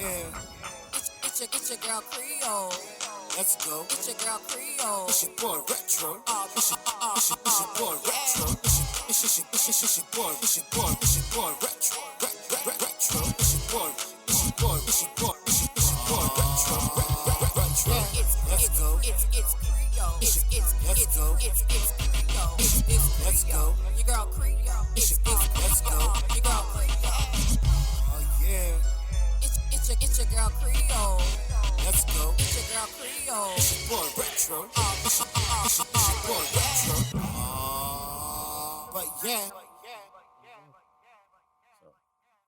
It's your girl Creole. Let's go. It's your girl Creole. It's your boy Retro. It's your boy Retro. It's your boy Retro. Retro. It's your boy Retro. Let's go. It's Creole. Let's go. It's Creole. Let's go. Your girl Creole. Let's go. Your girl Creole. Oh yeah. It's your girl Creole. Let's go. It's your girl Creole. It's your boy Retro. It's your boy Retro. But yeah.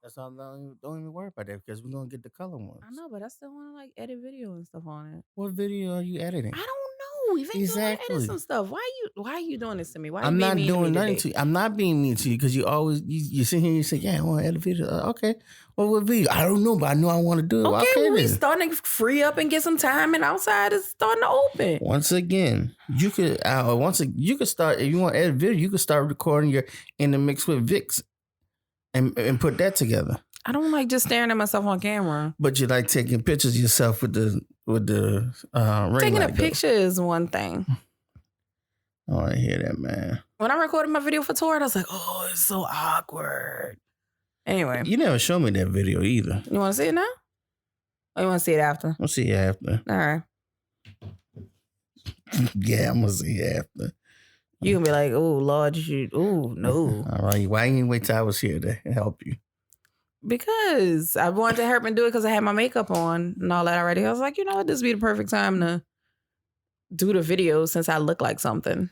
That's all. Don't even worry about that because we're gonna get the color ones. I know, but I still want to like edit video and stuff on it. What video are you editing? I don't know. Eventually, Exactly. edit some stuff. Why are you doing this to me? Why I'm you not being mean doing to me nothing today? to you. I'm not being mean to you because you always you sit here and you say, "Yeah, I want to edit video." Okay, well, what video? I don't know, but I know I want to do it. Okay, we then. starting to free up and get some time, and outside is starting to open. Once again, you could you could start if you want to edit video. You could start recording your in the mix with Vix, and put that together. I don't like just staring at myself on camera. But you like taking pictures of yourself with the ring Taking light, a picture is one thing. Oh, I hear that, man. When I recorded my video for Tori, I was like, oh, it's so awkward. Anyway. You never showed me that video either. You want to see it now? Or you want to see it after? I'll see you after. All right. Yeah, I'm going to see you after. You can be like, oh, Lord, no. All right. Why you didn't wait till I was here to help you? Because I wanted to help and do it because I had my makeup on and all that already. I was like, you know what? This would be the perfect time to do the video since I look like something.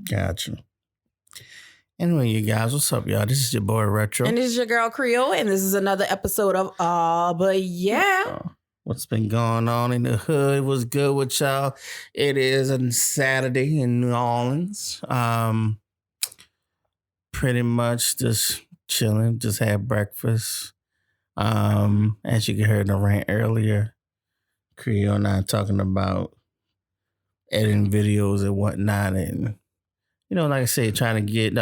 Gotcha. Anyway, you guys, what's up, y'all? This is your boy Retro. And this is your girl Creole, and this is another episode of But Yeah. What's been going on in the hood? What's good with y'all? It is a Saturday in New Orleans. Pretty much just chilling, just had breakfast. As you heard in the rant earlier, Creole and I talking about editing videos and whatnot, and like I said, trying to get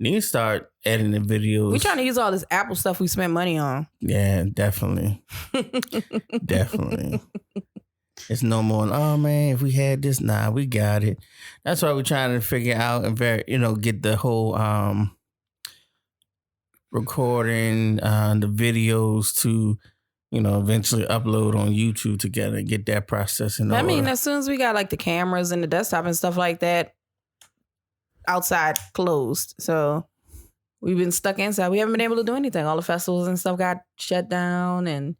need to start editing videos. We're trying to use all this Apple stuff we spent money on. Yeah, definitely. Definitely. It's no more, oh man, if we had this, nah, we got it. That's why we're trying to figure out and get the whole recording the videos to eventually upload on YouTube together and get that process in order. I mean, as soon as we got like the cameras and the desktop and stuff like that outside closed, so we've been stuck inside. We haven't been able to do anything. All the festivals and stuff got shut down, and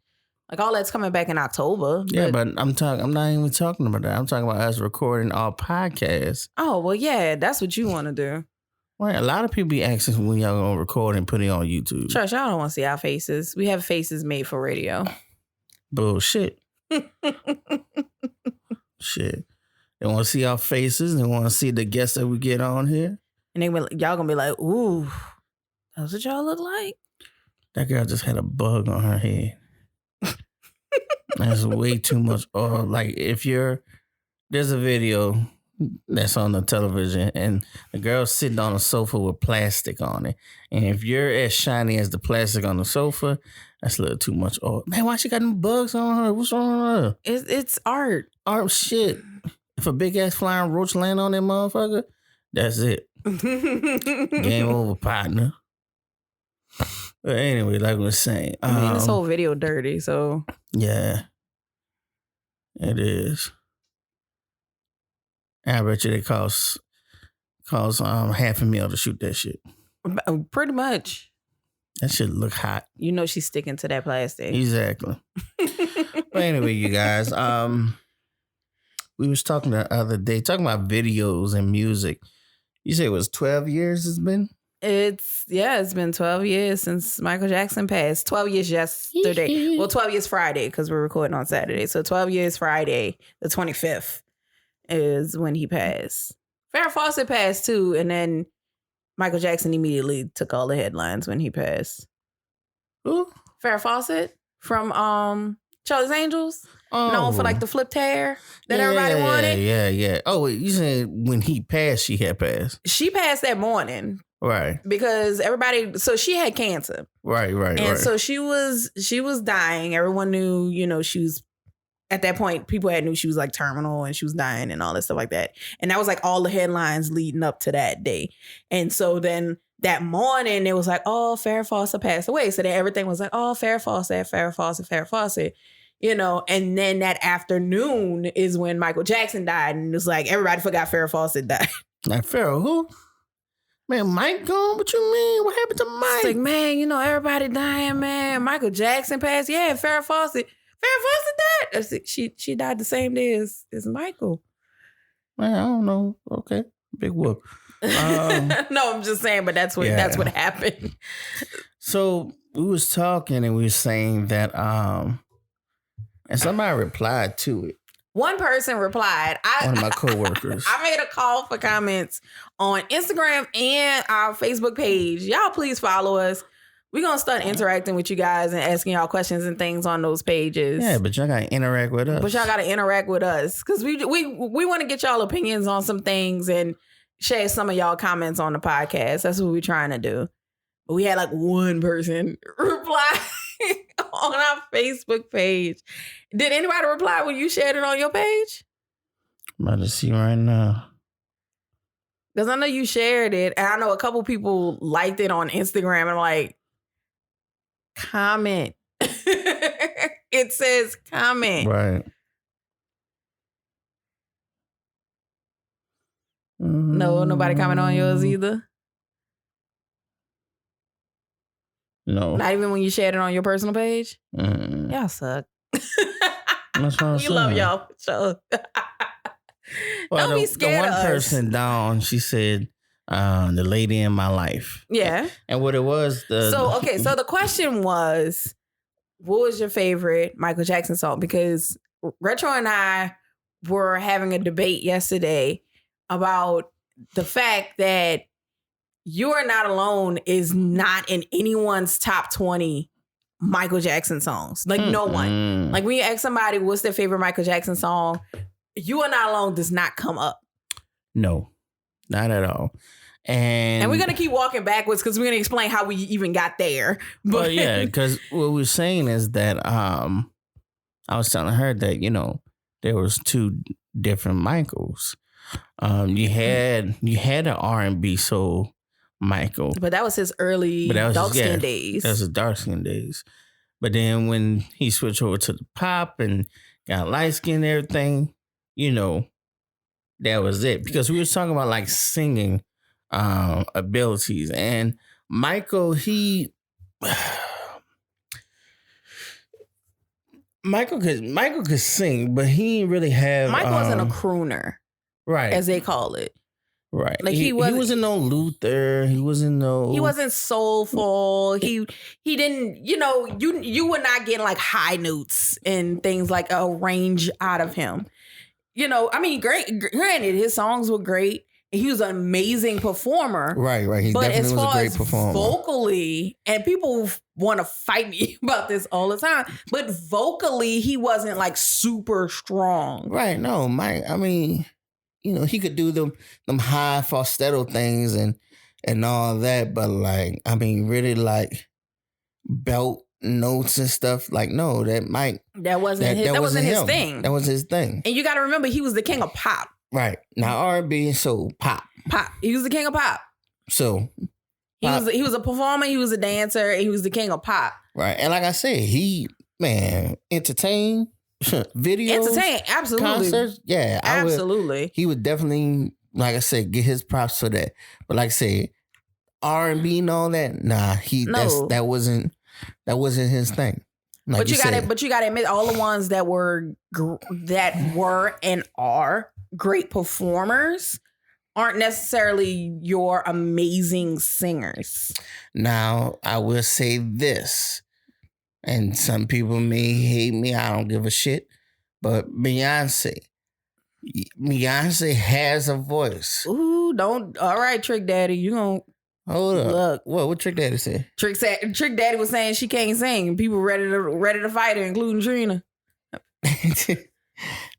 like all that's coming back in October. Yeah, but I'm not even talking about that. I'm talking about us recording our podcast. Oh well, yeah, that's what you want to do. Right, a lot of people be asking when y'all gonna record and put it on YouTube. Church, y'all don't want to see our faces. We have faces made for radio. Bullshit. Shit. They want to see our faces. They want to see the guests that we get on here. And y'all gonna be like, ooh, that's what y'all look like? That girl just had a bug on her head. That's way too much. Or like there's a video that's on the television and the girl's sitting on a sofa with plastic on it. And if you're as shiny as the plastic on the sofa, that's a little too much. Oh man, why she got them bugs on her? What's wrong with her? It's art. Art shit. If a big ass flying roach land on that motherfucker, that's it. Game over, partner. But anyway, like I was saying, I mean, this whole video dirty, so yeah, it is. I bet you they cost $500,000 to shoot that shit. Pretty much. That shit look hot. You know she's sticking to that plastic. Exactly. But anyway, you guys, we was talking the other day, talking about videos and music. You say it was 12 years it's been? It's been 12 years since Michael Jackson passed. 12 years yesterday. Well, 12 years Friday because we're recording on Saturday. So 12 years Friday, the 25th. Is when he passed. Farrah Fawcett passed too, and then Michael Jackson immediately took all the headlines when he passed. Who? Farrah Fawcett from Charlie's Angels. Known for like the flipped hair that everybody wanted. Yeah. Oh, wait, you saying when he passed, she had passed? She passed that morning. Right. Because everybody, so she had cancer. Right. And so she was dying. Everyone knew, you know, she was, at that point, people had knew she was like terminal and she was dying and all that stuff like that. And that was like all the headlines leading up to that day. And so then that morning, it was like, oh, Farrah Fawcett passed away. So then everything was like, oh, Farrah Fawcett. You know, and then that afternoon is when Michael Jackson died. And it was like, everybody forgot Farrah Fawcett died. Like, Farrah, who? Man, Mike gone? What you mean? What happened to Mike? It's like, man, you know, everybody dying, man. Michael Jackson passed. Yeah, Farrah Fawcett. Farrah Fawcett died. I said, she died the same day as Michael. Man, I don't know. Okay. Big whoop. No, I'm just saying, but that's what happened. So we was talking and we were saying that and somebody replied to it. One person replied. One of my coworkers. I made a call for comments on Instagram and our Facebook page. Y'all please follow us. We're going to start interacting with you guys and asking y'all questions and things on those pages. Yeah, but y'all got to interact with us. But y'all got to interact with us because we want to get y'all opinions on some things and share some of y'all comments on the podcast. That's what we're trying to do. But we had like one person reply on our Facebook page. Did anybody reply when you shared it on your page? I'm about to see right now. Because I know you shared it, and I know a couple people liked it on Instagram, and I'm like, comment. It says comment. Right. No, nobody comment on yours either? No. Not even when you shared it on your personal page? Y'all suck. That's what I'm saying. We love y'all. So. Well, Don't be scared the of one us. person down, she said, the lady in my life. Yeah. And what it was, So the question was, what was your favorite Michael Jackson song? Because Retro and I were having a debate yesterday about the fact that You Are Not Alone is not in anyone's top 20 Michael Jackson songs. Like no one. Like when you ask somebody what's their favorite Michael Jackson song, You Are Not Alone does not come up. No, not at all. And we're going to keep walking backwards because we're going to explain how we even got there. But yeah, because what we're saying is that I was telling her that, you know, there was two different Michaels. You had an R&B soul Michael. But that was his early dark skin days. That was his dark skin days. But then when he switched over to the pop and got light skin and everything, you know, that was it. Because we were talking about like singing abilities. And Michael, Michael could sing, but he didn't really have. Michael wasn't a crooner, right? As they call it, right? Like he wasn't no Luther. He wasn't soulful. He didn't. You know, you were not getting like high notes and things like a range out of him. You know, I mean, granted, his songs were great. He was an amazing performer. Right. He definitely was a great performer. Vocally, and people want to fight me about this all the time, but vocally, he wasn't like super strong. Right. No, Mike, I mean, you know, he could do them high falsetto things and all that, but like, I mean, really like belt notes and stuff. Like, no, that Mike. That wasn't his thing. That was his thing. And you got to remember, he was the king of pop. Right. Now R&B and soul, pop. He was the king of pop. So he was a performer, he was a dancer, and he was the king of pop. Right. And like I said, he entertained videos. Absolutely. Concerts. Yeah. Absolutely. He would definitely, like I said, get his props for that. But like I said, R&B and all that, nah, that wasn't his thing. Like but you gotta admit, all the ones that were and are great performers aren't necessarily your amazing singers. Now, I will say this, and some people may hate me. I don't give a shit. But Beyonce has a voice. Ooh, all right, Trick Daddy, you gonna hold up. Look, what Trick Daddy said? Trick Daddy was saying she can't sing, and people ready to fight her, including Trina.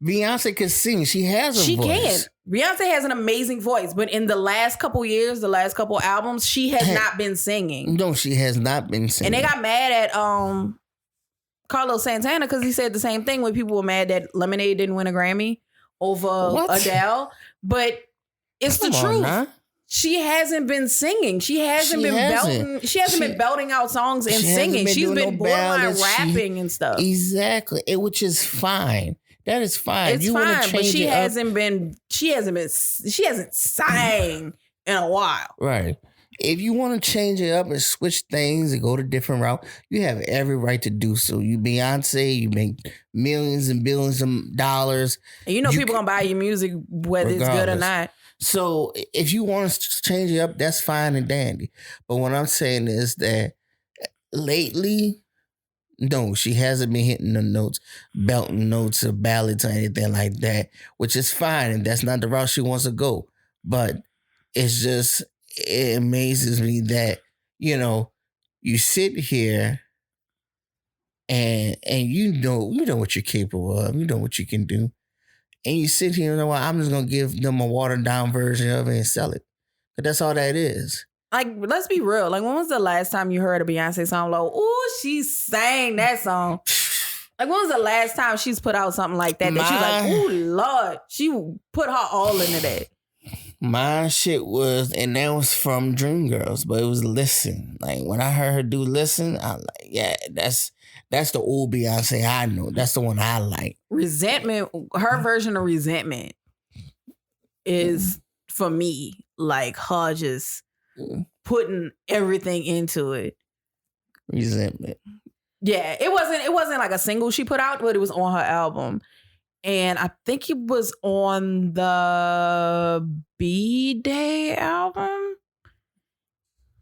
Beyonce can sing. She has a voice. She can. Beyonce has an amazing voice, but in the last couple years, the last couple albums, she has not been singing. No, she has not been singing. And they got mad at Carlos Santana because he said the same thing when people were mad that Lemonade didn't win a Grammy over Adele. But it's the truth. Nah. She hasn't been singing. She hasn't been belting out songs and singing. She's been borderline rapping and stuff. Exactly. Which is fine. That is fine. It's fine, but she hasn't sang in a while. Right. If you want to change it up and switch things and go to different route, you have every right to do so. You Beyonce, you make millions and billions of dollars. And people gonna buy your music whether it's good or not. So if you want to change it up, that's fine and dandy. But what I'm saying is that lately, no, she hasn't been hitting the notes, belting notes or ballads or anything like that, which is fine. And that's not the route she wants to go. But it amazes me that, you sit here and you know what you're capable of. You know what you can do. And you sit here and I'm just going to give them a watered down version of it and sell it. But that's all that is. Like, let's be real. Like, when was the last time you heard a Beyonce song like, ooh, she sang that song? Like, when was the last time she's put out something like that? That she's like, ooh, Lord. She put her all into that. My shit was, and that was from Dreamgirls, but it was Listen. Like, when I heard her do Listen, I'm like, yeah, that's the old Beyonce I know. That's the one I like. Resentment, her version of Resentment is, for me, like her just putting everything into it. Resentment. Yeah, it wasn't like a single she put out, but it was on her album. And I think it was on the B-Day album.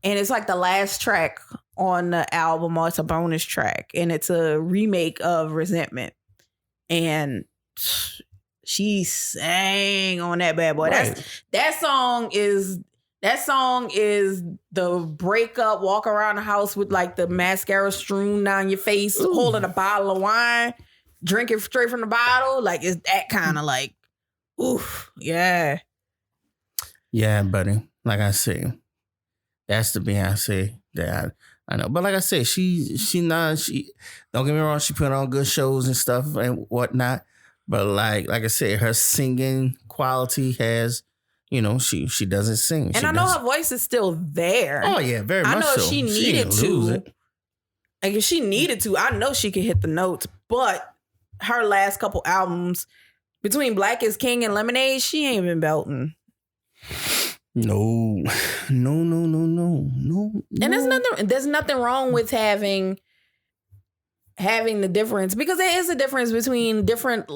And it's like the last track on the album, or it's a bonus track. And it's a remake of Resentment. And she sang on that bad boy. Right. That song is the breakup, walk around the house with like the mascara strewn down your face, holding a bottle of wine, drinking straight from the bottle. Like, it's that kind of like, oof, yeah. Yeah, buddy. Like I say, that's the Beyonce that I know. But like I said, she don't get me wrong, she put on good shows and stuff and whatnot. But like I said, her singing quality has, she doesn't sing. And I know her voice is still there. Oh yeah, very much so. I know she needed to. Like, if she needed to, I know she could hit the notes. But her last couple albums, between Black is King and Lemonade, she ain't been belting. No. And there's nothing wrong with having the difference, because there is a difference between different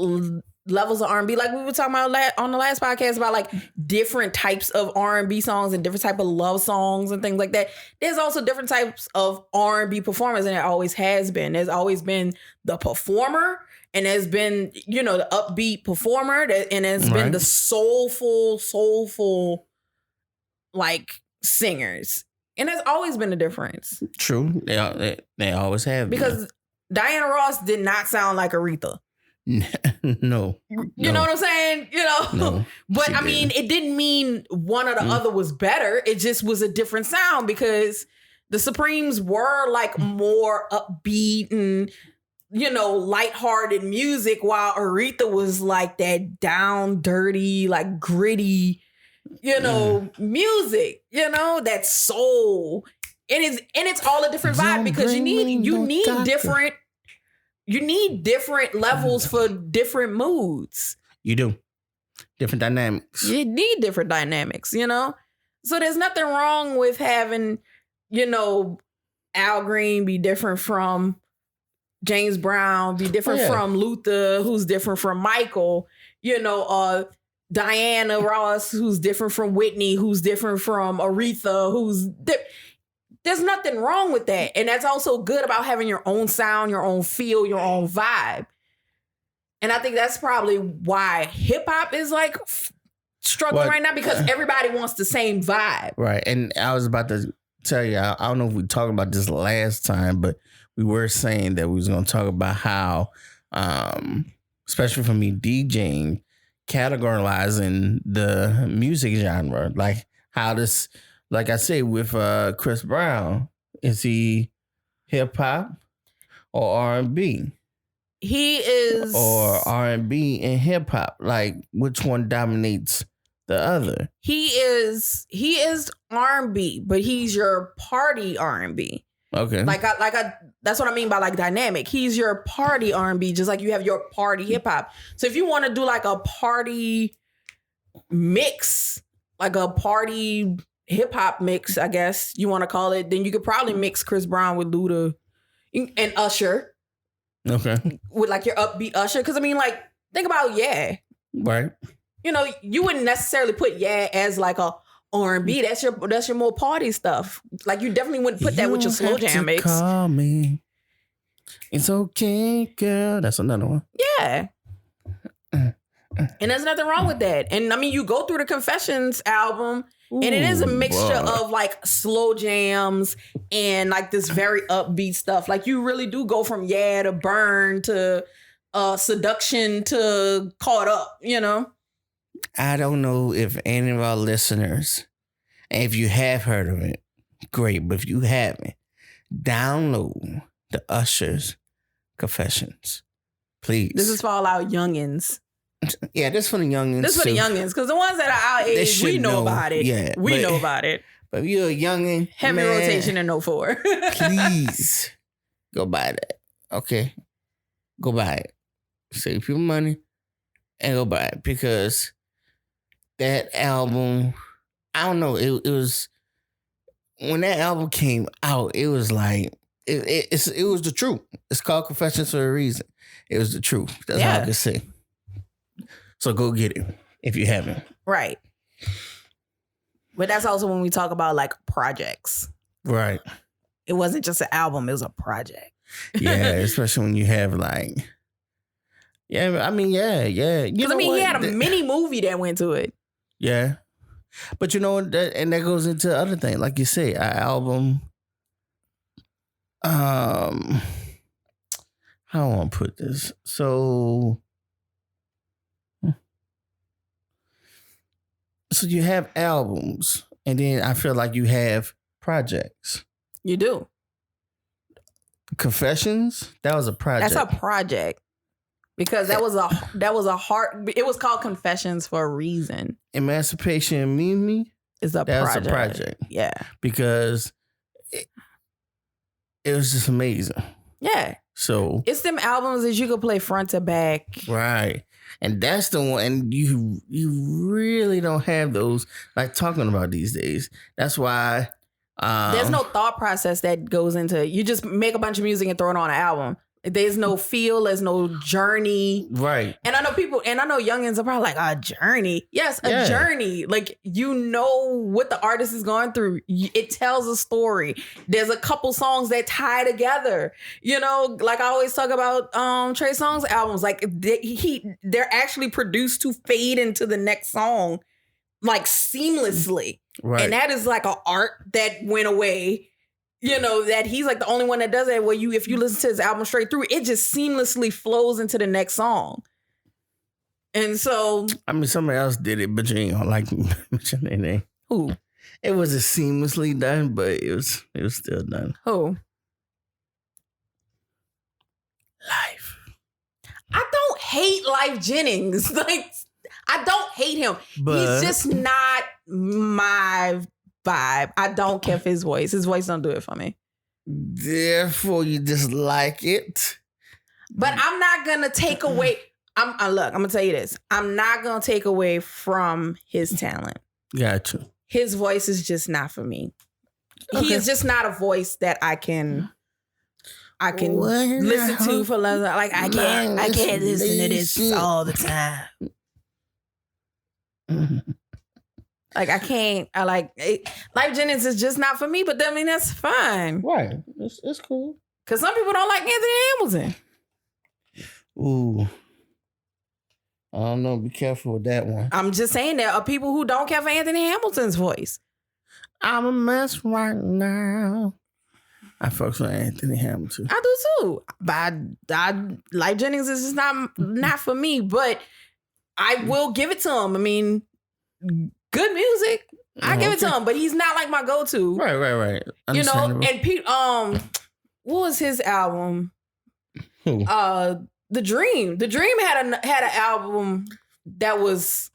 levels of R&B. Like we were talking about on the last podcast about like different types of R&B songs and different type of love songs and things like that. There's also different types of R&B performers, and there always has been. There's always been the performer, and there's been, the upbeat performer, and there's been the soulful like singers. And there's always been a difference. True. They always have. Because Diana Ross did not sound like Aretha. No. You know what I'm saying? No, but I mean, it didn't mean one or the other was better. It just was a different sound, because the Supremes were like more upbeat and, lighthearted music, while Aretha was like that down, dirty, like gritty, music, that soul. And it's all a different vibe, because you need different levels for different moods. You do. Different dynamics. You need different dynamics, So there's nothing wrong with having, Al Green be different from James Brown, be different from Luther, who's different from Michael, Diana Ross, who's different from Whitney, who's different from Aretha, there's nothing wrong with that. And that's also good about having your own sound, your own feel, your own vibe. And I think that's probably why hip hop is like struggling right now, because everybody wants the same vibe. Right. And I was about to tell you, I don't know if we talked about this last time, but we were saying that we was going to talk about how, especially for me DJing, categorizing the music genre, like how this, like I say with Chris Brown, is he hip hop or R&B? He is, or R&B and hip hop. Like which one dominates the other? He is R&B, but he's your party R&B. Okay. Like I that's what I mean by like dynamic. He's your party R&B, just like you have your party hip hop. So if you want to do like a party mix, like a party hip hop mix, I guess you want to call it, then you could probably mix Chris Brown with Luda and Usher. Okay. With like your upbeat Usher. Because I mean, like, think about Yeah. Right. You know, you wouldn't necessarily put Yeah as like a R&B. That's your more party stuff. Like you definitely wouldn't put that with your slow jam mix. Call me. It's okay, girl. That's another one. Yeah. And there's nothing wrong with that. And I mean, you go through the Confessions album, and it is a mixture of like slow jams and like this very upbeat stuff. Like you really do go from Yeah to Burn to Seduction to Caught Up, you know? I don't know if any of our listeners, and if you have heard of it, great. But if you haven't, download the Usher's Confessions, please. This is for all our youngins. Yeah, this for the youngins. This for the youngins, because the ones that are our age, we know about it. Yeah, we know about it. But if you're a youngin, heavy rotation in 04. Please go buy that. Okay, go buy it. Save your money and go buy it, because that album, I don't know. It was when that album came out. It was like it was the truth. It's called Confessions for a reason. It was the truth. That's all I can say. So go get it if you haven't. Right. But that's also when we talk about like projects. Right. It wasn't just an album, it was a project. Yeah, especially when you have like, yeah, I mean, yeah. Because I mean, he had a mini movie that went to it. Yeah. But you know, that goes into other things. Like you say, our album, how do I want to put this? So you have albums, and then I feel like you have projects. You do. Confessions, that was a project. That's a project. Because that was a hard, it was called Confessions for a reason. Emancipation and Mimi is a project. Yeah. Because it was just amazing. Yeah. So it's them albums that you could play front to back. Right. And that's the one, and you really don't have those like talking about these days. That's why there's no thought process that goes into it. You just make a bunch of music and throw it on an album. There's no feel, there's no journey. Right. And I know people, and I know youngins are probably like, a journey. Yes, a journey. Like, you know what the artist is going through. It tells a story. There's a couple songs that tie together. You know, like I always talk about Trey Songz albums. Like, they're actually produced to fade into the next song, like seamlessly. Right. And that is like an art that went away. You know, that he's like the only one that does that, where if you listen to his album straight through, it just seamlessly flows into the next song. And so, I mean, somebody else did it, but you ain't gonna like mention their name. Who? It wasn't seamlessly done, but it was still done. Who? Life. I don't hate Life Jennings. Like, I don't hate him. He's just not my vibe. I don't care for his voice. His voice don't do it for me. Therefore, you dislike it. But I'm not gonna take away. Look, I'm gonna tell you this. I'm not gonna take away from his talent. Gotcha. His voice is just not for me. Okay. He is just not a voice that I can listen to for like I can't listen to this all the time. Like, I can't, Life Jennings is just not for me, but I mean, that's fine. Right. It's cool. Because some people don't like Anthony Hamilton. Ooh. I don't know. Be careful with that one. I'm just saying there are people who don't care for Anthony Hamilton's voice. I'm a mess right now. I fucks with Anthony Hamilton. I do too. But Life Jennings is just not for me, but I will give it to him. I mean, good music. I give it to him, but he's not like my go-to. Right. You know, and Pete, what was his album? Who? The Dream. The Dream had an album that was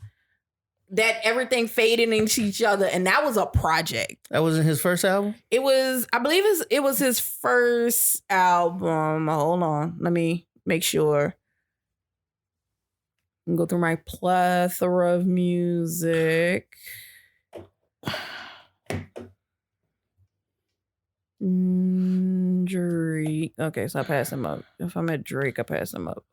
that everything faded into each other, and that was a project. That wasn't his first album? It was, I believe it was his first album. Hold on. Let me make sure. I can go through my plethora of music. Drake. Okay, so I pass him up. If I'm at Drake, I pass him up.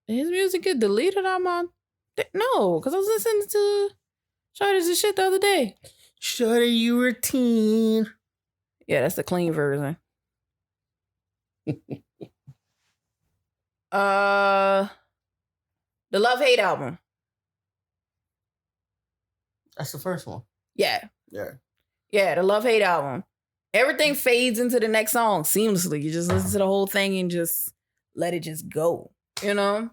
His music get deleted on my... No, because I was listening to Shorty's shit the other day. Shorty, you were a teen. Yeah, that's the clean version. The Love Hate album. That's the first one. Yeah. Yeah, the Love Hate album. Everything fades into the next song seamlessly. You just listen to the whole thing and just let it just go. You know?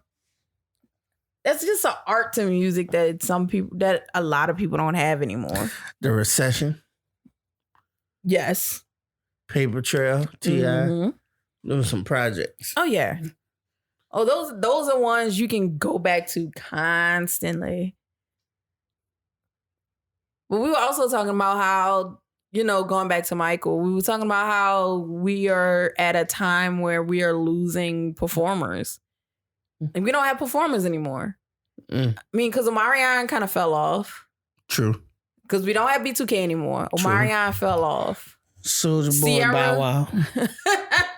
That's just an art to music that a lot of people don't have anymore. The Recession. Yes. Paper Trail, T.I. Mm-hmm. There were some projects. Oh, yeah. Oh, those are ones you can go back to constantly. But we were also talking about how, you know, going back to Michael, we were talking about how we are at a time where we are losing performers. And we don't have performers anymore. I mean, because Omarion kind of fell off. True. Because we don't have B2K anymore. Omarion fell off. Soulja Boy and Bow Wow.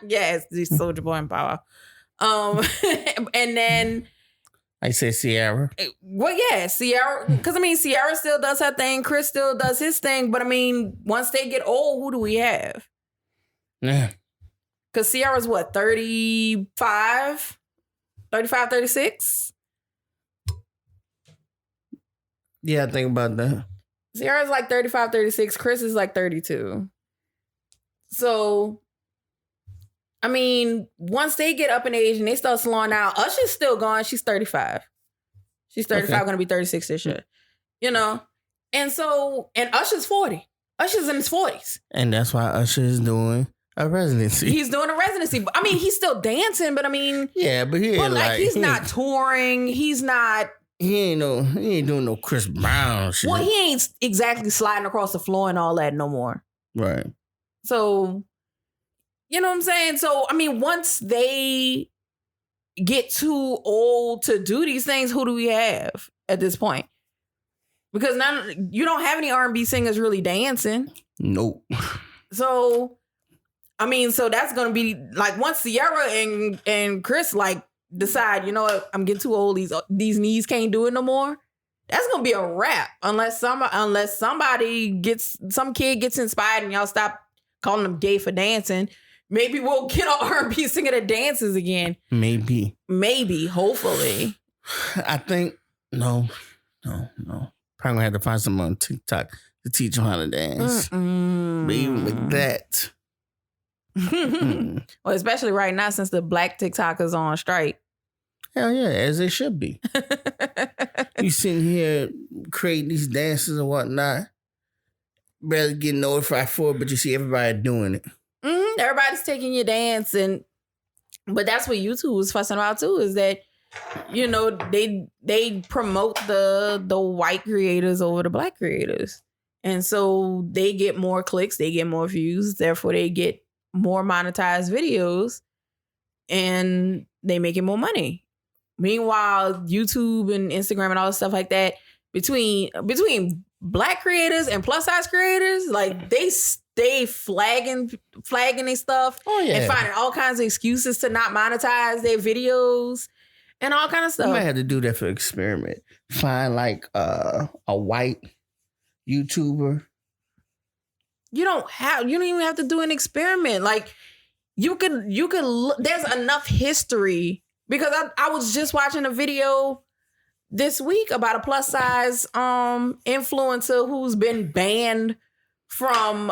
Yes, the Soulja Boy and Bow Wow. And then... I say Ciara. Well, yeah, Ciara. Because, I mean, Ciara still does her thing. Chris still does his thing. But, I mean, once they get old, who do we have? Yeah. Because Ciara's what, 35? 35, 36? Yeah, I think about that. Ciara's like 35, 36. Chris is like 32. So, I mean, once they get up in age and they start slowing down, Usher's still gone. She's 35. She's 35, going to be 36 this year. You know? And so, and Usher's 40. Usher's in his 40s. And that's why Usher is doing a residency. He's doing a residency. I mean, he's still dancing, but I mean... Yeah, but he ain't he's not touring. He's not... He ain't doing no Chris Brown shit. Well, he ain't exactly sliding across the floor and all that no more. Right. So, you know what I'm saying? So, I mean, once they get too old to do these things, who do we have at this point? Because now you don't have any R&B singers really dancing. Nope. So, I mean, so that's going to be like once Ciara and Chris like decide, you know what, I'm getting too old. These knees can't do it no more. That's gonna be a wrap unless some kid gets inspired and y'all stop calling them gay for dancing. Maybe we'll get an R&B singer that dances again. Maybe, hopefully. I think no. Probably gonna have to find someone on TikTok to teach them how to dance. But even with that. Well, especially right now since the black TikTokers on strike. Hell yeah, as they should be. You sitting here creating these dances and whatnot, barely getting notified for it, but you see everybody doing it. Mm-hmm. Everybody's taking your dance, but that's what YouTube was fussing about too. Is that, you know, they promote the white creators over the black creators, and so they get more clicks, they get more views, therefore they get more monetized videos and they making more money. Meanwhile, YouTube and Instagram and all this stuff like that, between black creators and plus size creators, like they stay flagging their stuff and finding all kinds of excuses to not monetize their videos and all kind of stuff. You might have to do that for experiment. Find like a white YouTuber. You don't even have to do an experiment. Like you could there's enough history, because I was just watching a video this week about a plus size influencer who's been banned from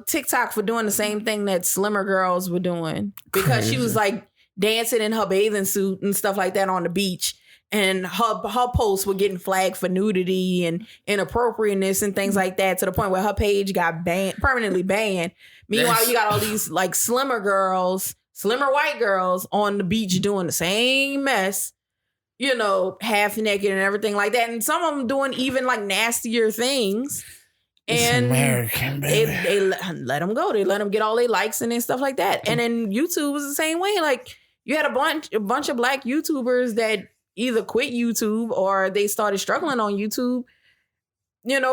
TikTok for doing the same thing that slimmer girls were doing, because she was like dancing in her bathing suit and stuff like that on the beach. And her posts were getting flagged for nudity and inappropriateness and things like that, to the point where her page got permanently banned. Meanwhile, you got all these like slimmer white girls on the beach doing the same mess, half naked and everything like that. And some of them doing even like nastier things. And it's American, baby. They let them go. They let them get all their likes and stuff like that. And then YouTube was the same way. Like, you had a bunch of black YouTubers that either quit YouTube or they started struggling on YouTube,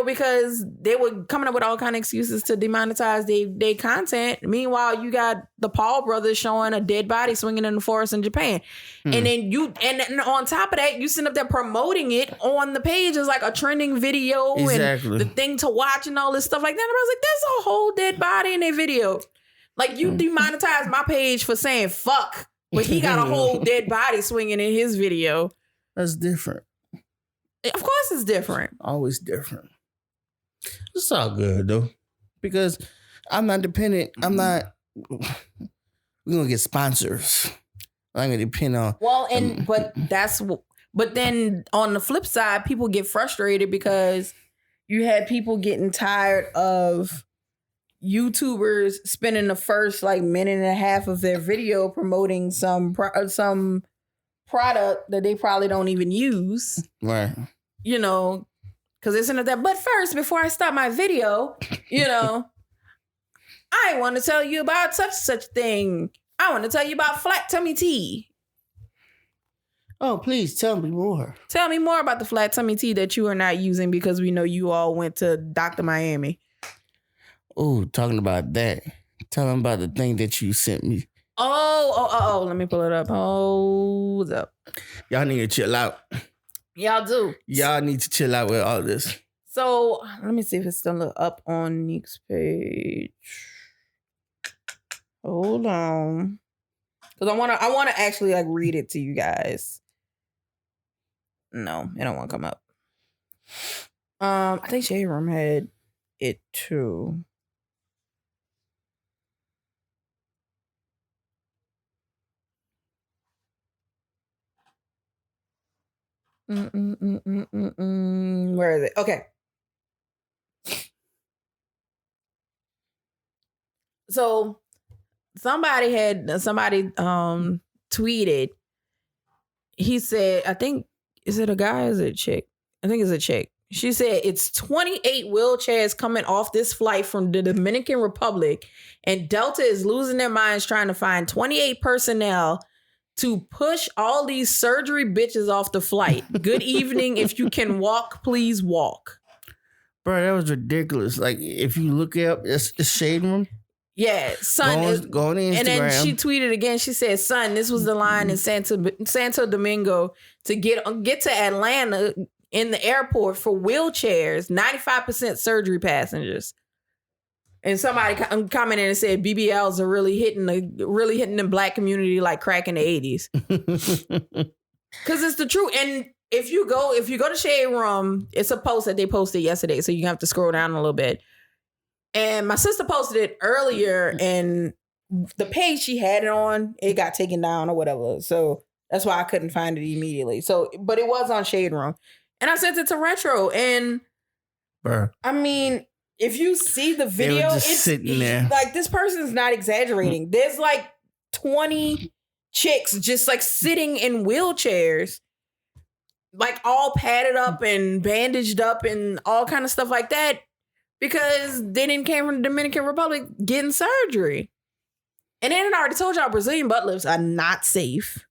because they were coming up with all kind of excuses to demonetize their content. Meanwhile, you got the Paul brothers showing a dead body swinging in the forest in Japan. And then and on top of that, you send up there promoting it on the page as like a trending video and the thing to watch and all this stuff like that. And I was like, there's a whole dead body in their video. Like, you demonetized my page for saying fuck, but he got a whole dead body swinging in his video. That's different. Of course it's different. Always different. It's all good, though. Because I'm not dependent. We're going to get sponsors. I'm going to depend on... Well, but then on the flip side, people get frustrated because you had people getting tired of YouTubers spending the first like minute and a half of their video promoting some product that they probably don't even use. Right. Because it's in that. But first, before I start my video, I want to tell you about such thing. I want to tell you about flat tummy tea. Oh, please tell me more. Tell me more about the flat tummy tea that you are not using, because we know you all went to Dr. Miami. Oh, talking about that. Tell them about the thing that you sent me. Oh, let me pull it up. Hold up. Y'all need to chill out. Y'all do. Y'all need to chill out with all this. So let me see if it's still up on Neek's page. Hold on. Because I wanna actually like read it to you guys. No, it don't want to come up. I think Shade Room had it too. Where is it? Okay. So somebody tweeted. He said, I think, is it a guy or is it a chick? I think it's a chick. She said it's 28 wheelchairs coming off this flight from the Dominican Republic, and Delta is losing their minds trying to find 28 personnel to push all these surgery bitches off the flight. Good evening. If you can walk, please walk. Bro, that was ridiculous. Like, if you look up, it's Shade Room. Yeah, son. Go on Instagram. And then she tweeted again. She said, son, this was the line in Santo Domingo to get to Atlanta in the airport for wheelchairs, 95% surgery passengers. And somebody commented and said BBLs are really hitting the black community like crack in the 80s. Because it's the truth. And if you go to Shade Room, it's a post that they posted yesterday, so you have to scroll down a little bit. And my sister posted it earlier, and the page she had it on, it got taken down or whatever. So that's why I couldn't find it immediately. So, but it was on Shade Room. And I sent it to Retro. And Bruh. I mean, if you see the video, it's sitting there. Like, this person's not exaggerating. There's like 20 chicks just like sitting in wheelchairs, like all padded up and bandaged up and all kind of stuff like that, because they didn't came from the Dominican Republic getting surgery. And then I already told y'all Brazilian butt lifts are not safe.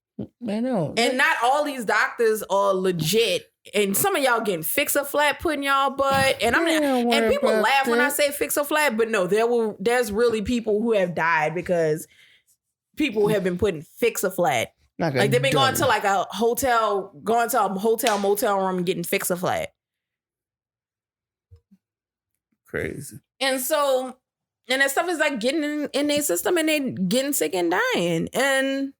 I know. And not all these doctors are legit. And some of y'all getting Fix-A-Flat put in y'all butt. And and people laugh when I say Fix-A-Flat, but no, there's really people who have died because people have been putting Fix-A-Flat. Like they've been going to like a hotel motel room and getting Fix-A-Flat. Crazy. And so, and that stuff is like getting in their system and they getting sick and dying. And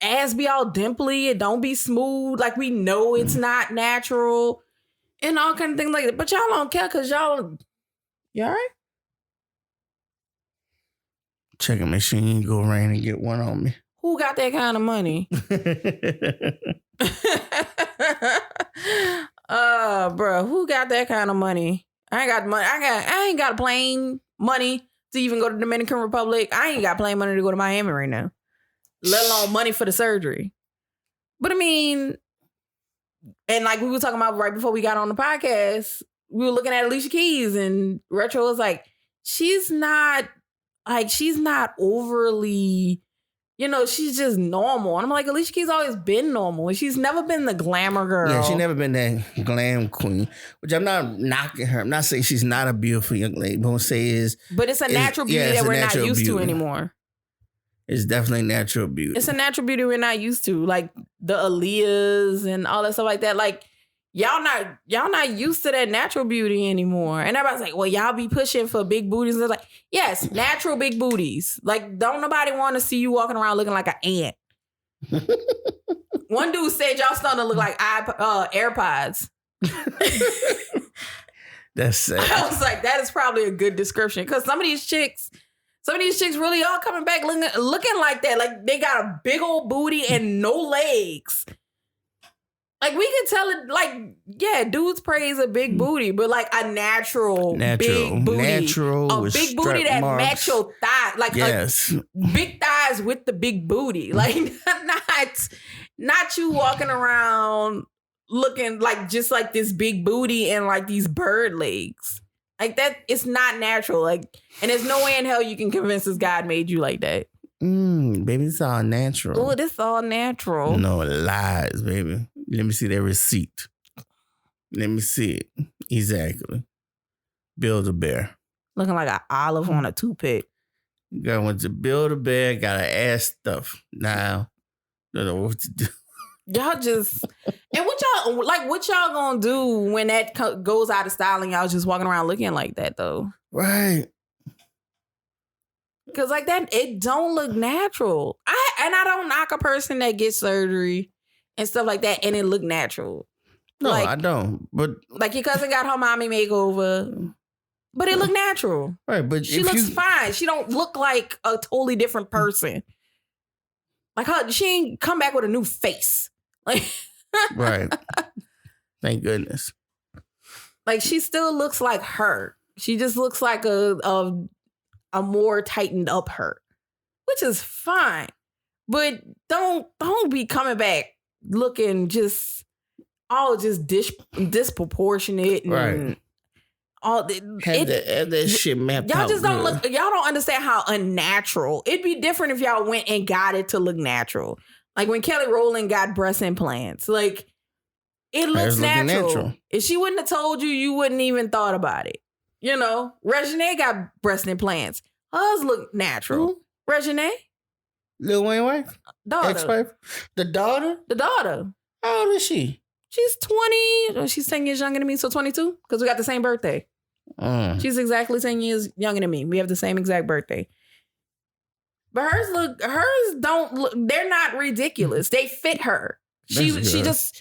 ass be all dimply, it don't be smooth. Like, we know it's not natural and all kind of things like that. But y'all don't care because you all right? Check and make sure you ain't go around and get one on me. Who who got that kind of money? Bro, who got that kind of money? I ain't got money. I ain't got plane money to even go to the Dominican Republic. I ain't got plane money to go to Miami right now, let alone money for the surgery. But I mean, and like we were talking about right before we got on the podcast, we were looking at Alicia Keys, and Retro was like, she's not overly, she's just normal. And I'm like, Alicia Keys always been normal. And she's never been the glamour girl. Yeah, she never been that glam queen, which I'm not knocking her. I'm not saying she's not a beautiful young lady. But I'm saying is... But it's a natural beauty that we're not used to anymore. It's definitely natural beauty. It's a natural beauty we're not used to. Like the Aaliyahs and all that stuff like that. Like, y'all not used to that natural beauty anymore. And everybody's like, well, y'all be pushing for big booties. And it's like, yes, natural big booties. Like, don't nobody want to see you walking around looking like an ant. One dude said y'all starting to look like AirPods. That's sad. I was like, that is probably a good description. Because some of these chicks really are coming back looking like that. Like, they got a big old booty and no legs. Like, we can tell it, like, yeah, dudes praise a big booty, but like a natural big booty. Natural. A big booty that match your thigh. Like, yes. Big thighs with the big booty. Like, not you walking around looking like just like this big booty and like these bird legs. Like, that, it's not natural. Like, and there's no way in hell you can convince us God made you like that. Baby, it's all natural. Oh, this all natural. No lies, baby. Let me see that receipt. Let me see it. Exactly. Build-A-Bear. Looking like an olive on a toothpick. Girl went to Build-A-Bear, got her ass stuffed. Now, don't know what to do. Y'all just... And what y'all gonna do when that goes out of style and y'all just walking around looking like that, though? Right. Because like that, it don't look natural. I don't knock a person that gets surgery and stuff like that and it look natural. No, like, I don't. But like your cousin got her mommy makeover, but it look natural. Right, but she looks fine. She don't look like a totally different person. Like she ain't come back with a new face. Like right. Thank goodness. Like she still looks like her. She just looks like a more tightened up her, which is fine. But don't be coming back looking just disproportionate and right. All have that shit mapped y'all out. Just don't look. Y'all don't understand how unnatural it'd be. Different if y'all went and got it to look natural. Like when Kelly Rowland got breast implants, like it looks natural. If she wouldn't have told you, you wouldn't even thought about it. You know, Reginae got breast implants. Hers look natural. Who? Reginae, Lil Wayne wife, daughter, ex-wife, the daughter. How old is she? She's 20. She's 10 years younger than me, so 22. Because we got the same birthday. She's exactly 10 years younger than me. We have the same exact birthday. But hers don't look. They're not ridiculous. They fit her. She just.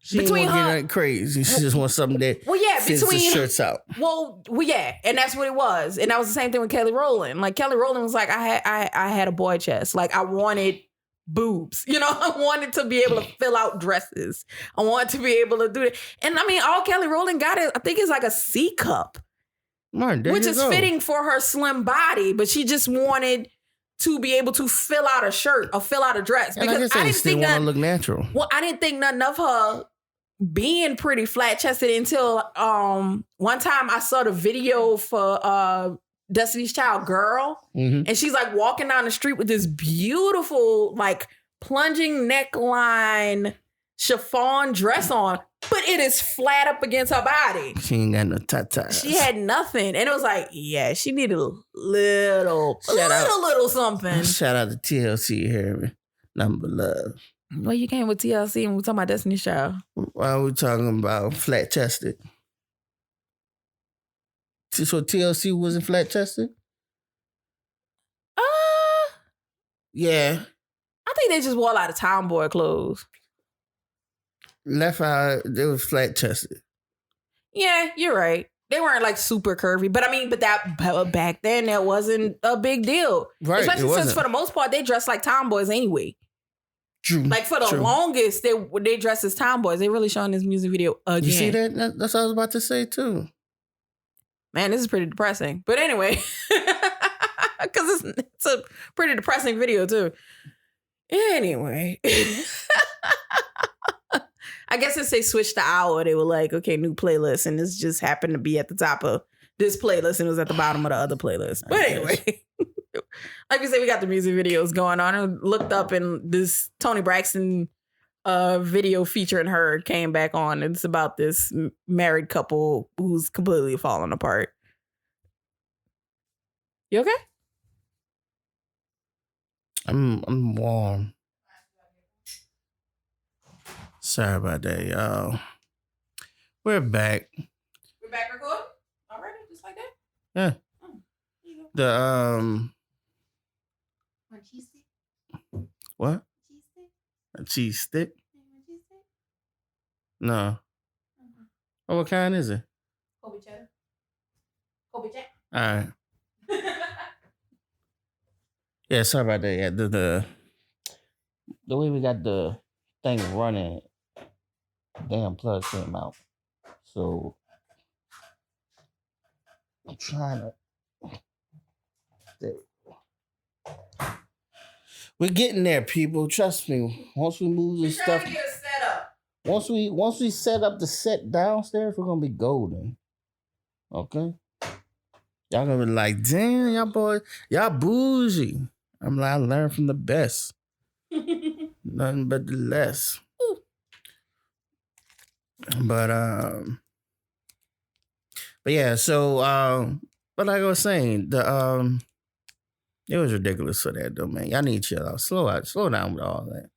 She between ain't her get crazy. She just wants something that fits the shirts out. Well, yeah, and that's what it was, and that was the same thing with Kelly Rowland. Like Kelly Rowland was like, I had a boy chest. Like I wanted boobs. You know, I wanted to be able to fill out dresses. I wanted to be able to do it. And I mean, all Kelly Rowland got is, I think, is like a C cup, which is fitting for her slim body. But she just wanted to be able to fill out a shirt or fill out a dress. Because I didn't think want to look natural. Well, I didn't think nothing of her being pretty flat chested until one time I saw the video for Destiny's Child Girl. Mm-hmm. And she's like walking down the street with this beautiful, like plunging neckline chiffon dress on, but it is flat up against her body. She ain't got no tatas. She had nothing. And it was like, yeah, she needed a little something. Shout out to TLC here. Number love. Well, you came with TLC and we're talking about Destiny's Child. Why are we talking about flat chested? So TLC wasn't flat chested? Yeah. I think they just wore a lot of tomboy clothes. Left Eye, they was flat chested. Yeah, you're right. They weren't like super curvy, but I mean, but back then that wasn't a big deal, Right, especially since for the most part they dressed like tomboys anyway. True. Like for the longest, they dressed as tomboys. They really showing this music video again. You see that? That's what I was about to say too. Man, this is pretty depressing. But anyway, because it's a pretty depressing video too. Anyway, I guess since they switched the hour, they were like, okay, new playlist, and this just happened to be at the top of this playlist and it was at the bottom of the other playlist. But anyway, like we said, we got the music videos going on. I looked up and this Toni Braxton video featuring her came back on. It's about this married couple who's completely falling apart. You okay? I'm warm. Sorry about that, y'all. We're back. We're back recording? Already? Just like that? Yeah. Oh, The what? A cheese stick? No. Oh, what kind is it? Kobe cheddar. Kobe cheddar. All right. Yeah, sorry about that. Yeah, the way we got the thing running, damn plug came out. So I'm trying to. There we go. We're getting there, people. Trust me. Once we move this stuff, Trying to get it set up. once we set up the set downstairs, we're gonna be golden. Okay. Y'all gonna be like, damn, y'all boys, y'all bougie. I'm like, I learned from the best. Nothing but the less. But yeah, so but like I was saying, it was ridiculous for that though, man. Y'all need to chill out. Slow down with all that.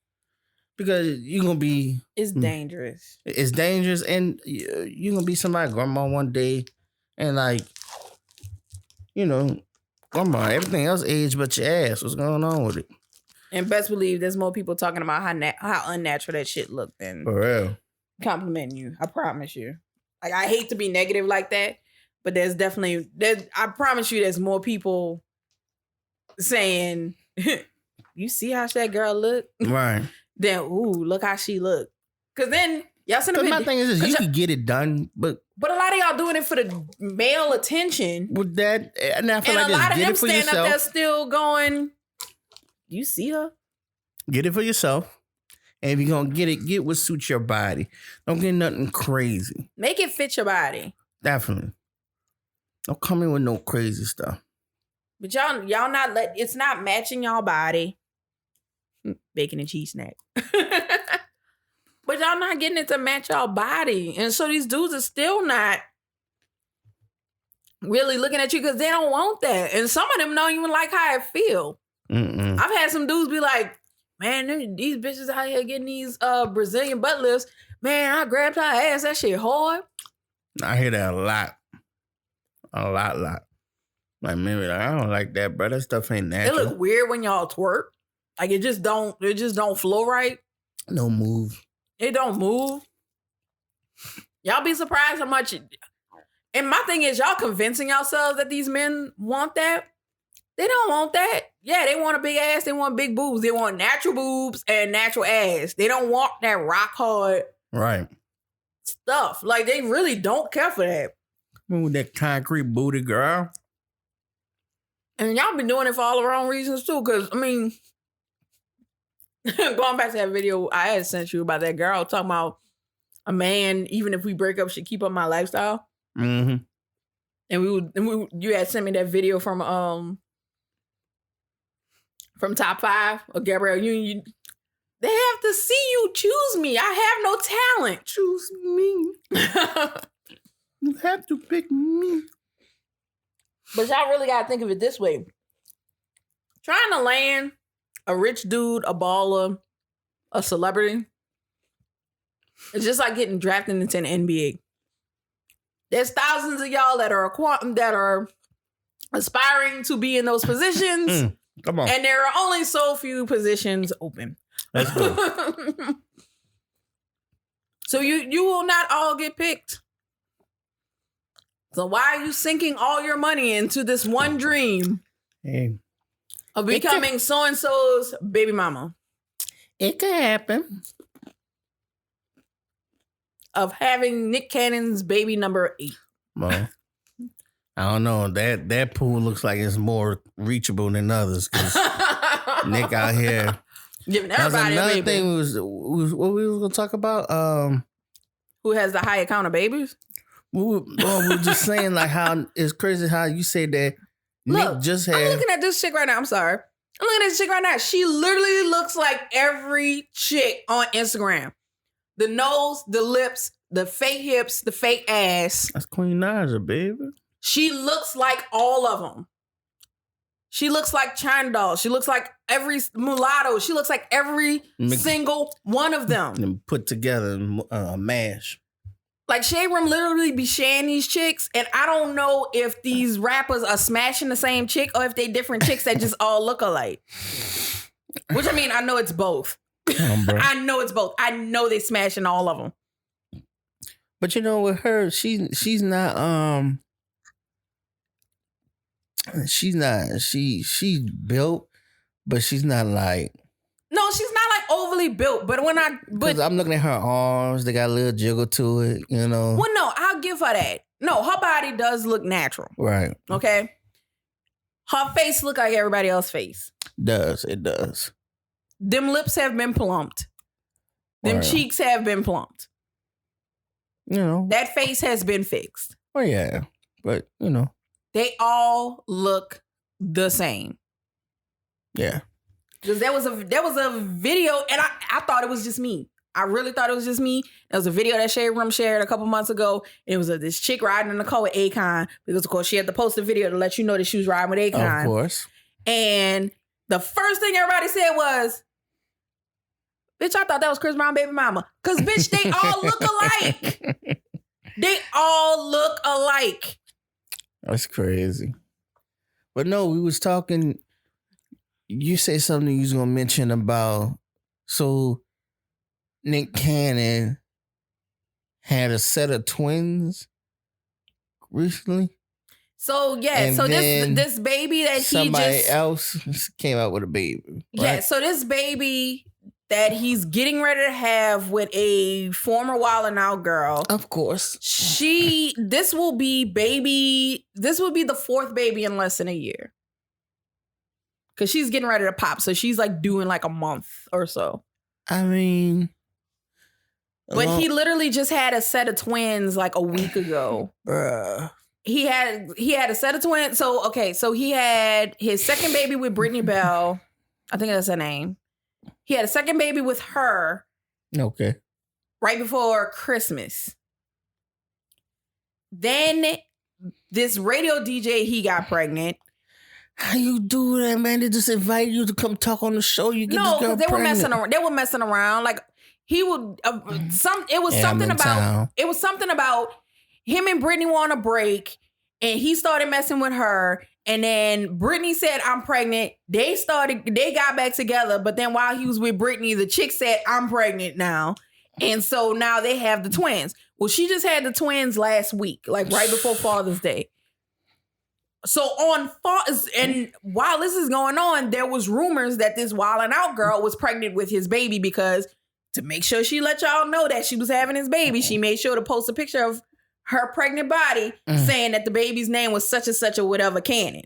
Because you're gonna be It's dangerous. It's dangerous, and you're gonna be somebody's grandma one day, and like, you know, grandma, everything else aged but your ass. What's going on with it? And best believe there's more people talking about how unnatural that shit looked than For real. complimenting you. I promise you. Like, I hate to be negative like that, but there's definitely I promise you there's more people saying, you see how that girl look? Right. Then, ooh, look how she look. Cause then y'all send a Because video. my thing is you can get it done, but a lot of y'all doing it for the male attention. with that, and I feel And like a lot just of get them it for stand up there yourself. still going, you see her? Get it for yourself. And if you're going to get what suits your body. Don't get nothing crazy. Make it fit your body. Definitely. Don't come in with no crazy stuff. But y'all not it's not matching y'all body. Bacon and cheese snack. But y'all not getting it to match y'all body. And so these dudes are still not really looking at you because they don't want that. And some of them don't even like how it feel. Mm-mm. I've had some dudes be like, man, these bitches out here getting these Brazilian butt lifts. Man, I grabbed her ass. That shit hard. I hear that a lot. A lot. Like, maybe like, I don't like that, bro. That stuff ain't It natural. look weird when y'all twerk. Like it just don't flow right. No move. It don't move. Y'all be surprised how much. And my thing is, y'all convincing yourselves that these men want that. They don't want that. Yeah, they want a big ass. They want big boobs. They want natural boobs and natural ass. They don't want that rock hard Right. stuff. Like they really don't care for that. With that concrete booty girl. And y'all been doing it for all the wrong reasons too. Because I mean, going back to that video I had sent you about that girl talking about a man, even if we break up, should keep up my lifestyle. Mm-hmm. And you had sent me that video from Top 5 of Gabrielle Union. They have to see you. Choose me. I have no talent. Choose me. You have to pick me. But y'all really gotta think of it this way. Trying to land a rich dude, a baller, a celebrity, it's just like getting drafted into an NBA. There's thousands of y'all that are aspiring to be in those positions. Come on. And there are only so few positions open. Let's go. So you will not all get picked. So why are you sinking all your money into this one dream Hey, of becoming so-and-so's baby mama? it could happen. Of having Nick Cannon's baby number 8. Well, I don't know. That pool looks like it's more reachable than others. 'Cause Nick out here. Giving That was everybody a another baby. thing was what we was gonna talk about. Who has the higher count of babies? We were just saying like how it's crazy how you say that Look, Nick just I'm had. looking at this chick right now. I'm sorry. I'm looking at this chick right now. She literally looks like every chick on Instagram. The nose, the lips, the fake hips, the fake ass. That's Queen Naja, baby. She looks like all of them. She looks like China doll. She looks like every mulatto. She looks like every single one of them. And put together mash. Like Shade Room literally be sharing these chicks, and I don't know if these rappers are smashing the same chick or if they different chicks that just all look alike. Which I mean, I know it's both. Bro. I know it's both. I know they smashing all of them. But you know, with her, she's not she's built, but she's not like. No, she's not like overly built. But Because I'm looking at her arms, they got a little jiggle to it, you know. Well, no, I'll give her that. No, her body does look natural. Right. Okay. Her face look like everybody else's face. It does. Them lips have been plumped. Them Right. cheeks have been plumped. You know. That face has been fixed. Oh yeah. But you know. They all look the same. Yeah. Because there was a video, and I thought it was just me. I really thought it was just me. There was a video that Shade Room shared a couple months ago. It was this chick riding in the car with Akon, because of course she had to post a video to let you know that she was riding with Akon. Of course. And the first thing everybody said was, bitch, I thought that was Chris Brown baby mama. Because bitch, they all look alike. They all look alike. That's crazy. But no, we was talking. You said something you was gonna mention about. So Nick Cannon had a set of twins recently. So yeah, And so then this baby that he somebody just else came out with a baby. Right? yeah, so this baby that he's getting ready to have with a former Wild 'N Out girl. Of course. This will be the fourth baby in less than a year. Cause she's getting ready to pop. So she's like doing like a month or so. I mean, But he literally just had a set of twins like a week ago. bruh. He had a set of twins. So okay, so he had his second baby with Brittany Bell. I think that's her name. He had a second baby with her Okay. right before Christmas. Then this radio DJ, he got pregnant. How you do that, man? They just invite you to come talk on the show. You get No, this girl because they were pregnant. messing around. They were messing around. Like he would It was Yeah, something I'm in about. town. It was something about him and Brittany were on a break, and he started messing with her. And then Brittany said, "I'm pregnant." They got back together. But then while he was with Brittany, the chick said, "I'm pregnant now," and so now they have the twins. Well, she just had the twins last week, like right before Father's Day. So and while this is going on, there was rumors that this Wild 'N Out girl was pregnant with his baby, because to make sure she let y'all know that she was having his baby, she made sure to post a picture of her pregnant body saying that the baby's name was such and such or whatever Cannon.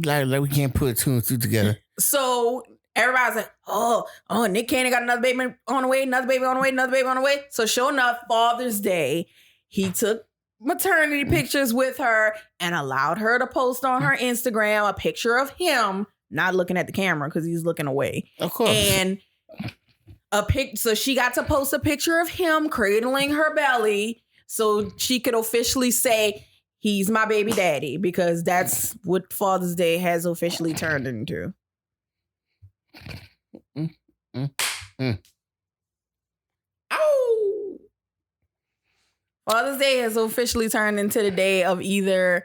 Like we can't put two and two together. So everybody's like, oh, Nick Cannon got another baby on the way, another baby on the way, another baby on the way. So sure enough, Father's Day, he took maternity pictures with her and allowed her to post on her Instagram a picture of him not looking at the camera because he's looking away. Of course. And so she got to post a picture of him cradling her belly so she could officially say he's my baby daddy, because that's what Father's Day has officially turned into. Ow! Father's Day has officially turned into the day of either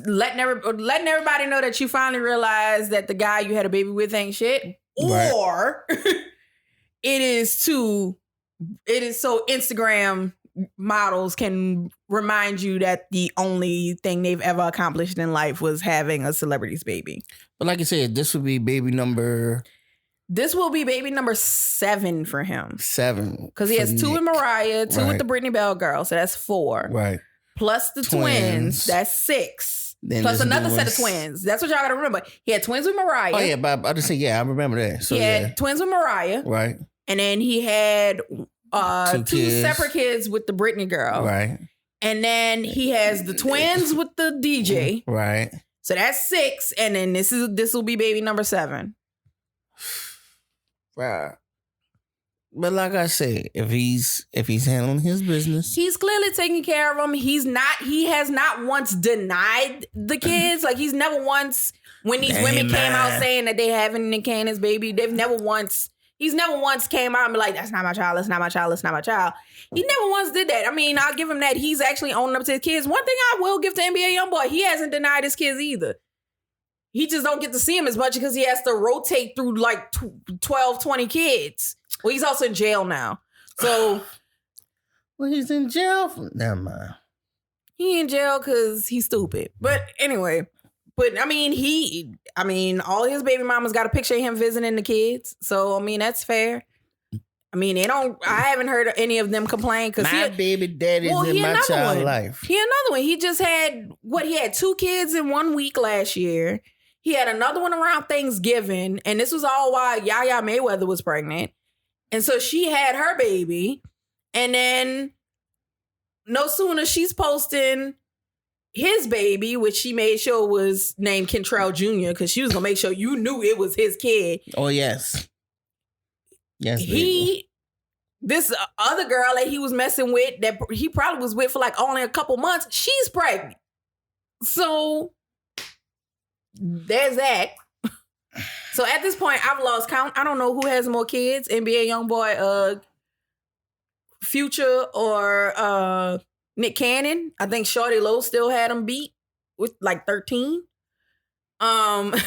letting everybody know that you finally realize that the guy you had a baby with ain't shit, or it is so Instagram models can remind you that the only thing they've ever accomplished in life was having a celebrity's baby. But like I said, this would be baby number... This will be baby number 7 for him. 7. Because he has 2 with Mariah, 2 with the Brittany Bell girl, so that's 4. Right. Plus the twins, that's 6. Then plus another set of twins. That's what y'all gotta remember. He had twins with Mariah. Oh yeah, but I just say I remember that. So he had twins with Mariah. Right. And then he had 2 separate kids with the Brittany girl. Right. And then he has the twins with the DJ. Right. So that's 6. And then this will be baby number 7. Right. But like I say, if he's handling his business, he's clearly taking care of them. He has not once denied the kids. Like he's never once, when these women came out saying that they haven't Nick Cannon's baby, he's never once came out and be like, that's not my child, that's not my child, that's not my child. He never once did that. I mean, I'll give him that. He's actually owning up to his kids. One thing I will give to NBA YoungBoy, he hasn't denied his kids either. He just don't get to see him as much because he has to rotate through like 12, 20 kids. Well, he's also in jail now. So. Well, he's in jail for... Never mind. He in jail because he's stupid. But anyway. But I mean, all his baby mamas got a picture of him visiting the kids. So, I mean, that's fair. I mean, I haven't heard any of them complain because my baby daddy's in my child life. He another one. He just had 2 kids in 1 week last year. He had another one around Thanksgiving. And this was all while Yaya Mayweather was pregnant. And so she had her baby. And then no sooner she's posting his baby, which she made sure was named Kentrell Jr. because she was going to make sure you knew it was his kid. Oh, yes. Yes, this other girl that he was messing with, that he probably was with for like only a couple months, she's pregnant. So there's that. So at this point, I've lost count. I don't know who has more kids, NBA YoungBoy, Future, or Nick Cannon. I think Shawty Lowe still had him beat with like 13. Shawty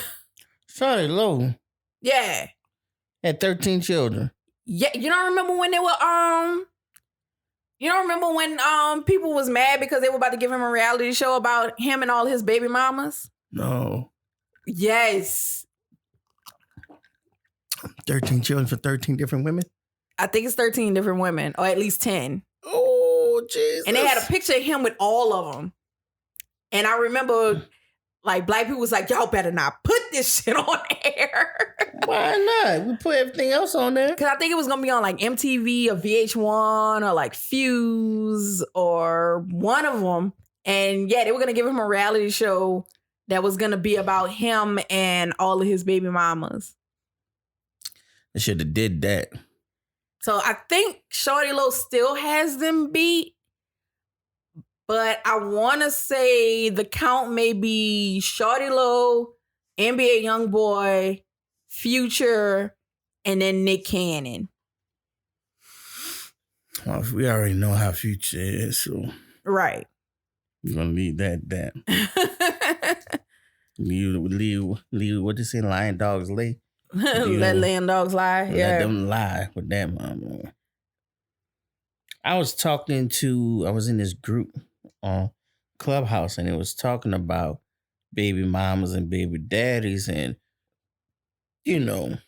Lowe. Yeah. Had 13 children. Yeah, you don't remember when they were you don't remember when people was mad because they were about to give him a reality show about him and all his baby mamas? No. Yes. 13 children for 13 different women? I think it's 13 different women, or at least 10. Oh, Jesus. And they had a picture of him with all of them. And I remember, like, black people was like, y'all better not put this shit on air. Why not? We put everything else on there. Because I think it was going to be on, like, MTV or VH1 or, like, Fuse or one of them. And, yeah, they were going to give him a reality show that was going to be about him and all of his baby mamas. They should have did that. So I think Shawty Lowe still has them beat. But I want to say the count may be Shawty Lowe, NBA YoungBoy, Future, and then Nick Cannon. Well, we already know how Future is, so... Right. We're going to leave that. leave, what they say, lion dogs lay? Let land dogs lie. Yeah. Let them lie with that, mama. I was in this group on Clubhouse, and it was talking about baby mamas and baby daddies, and you know,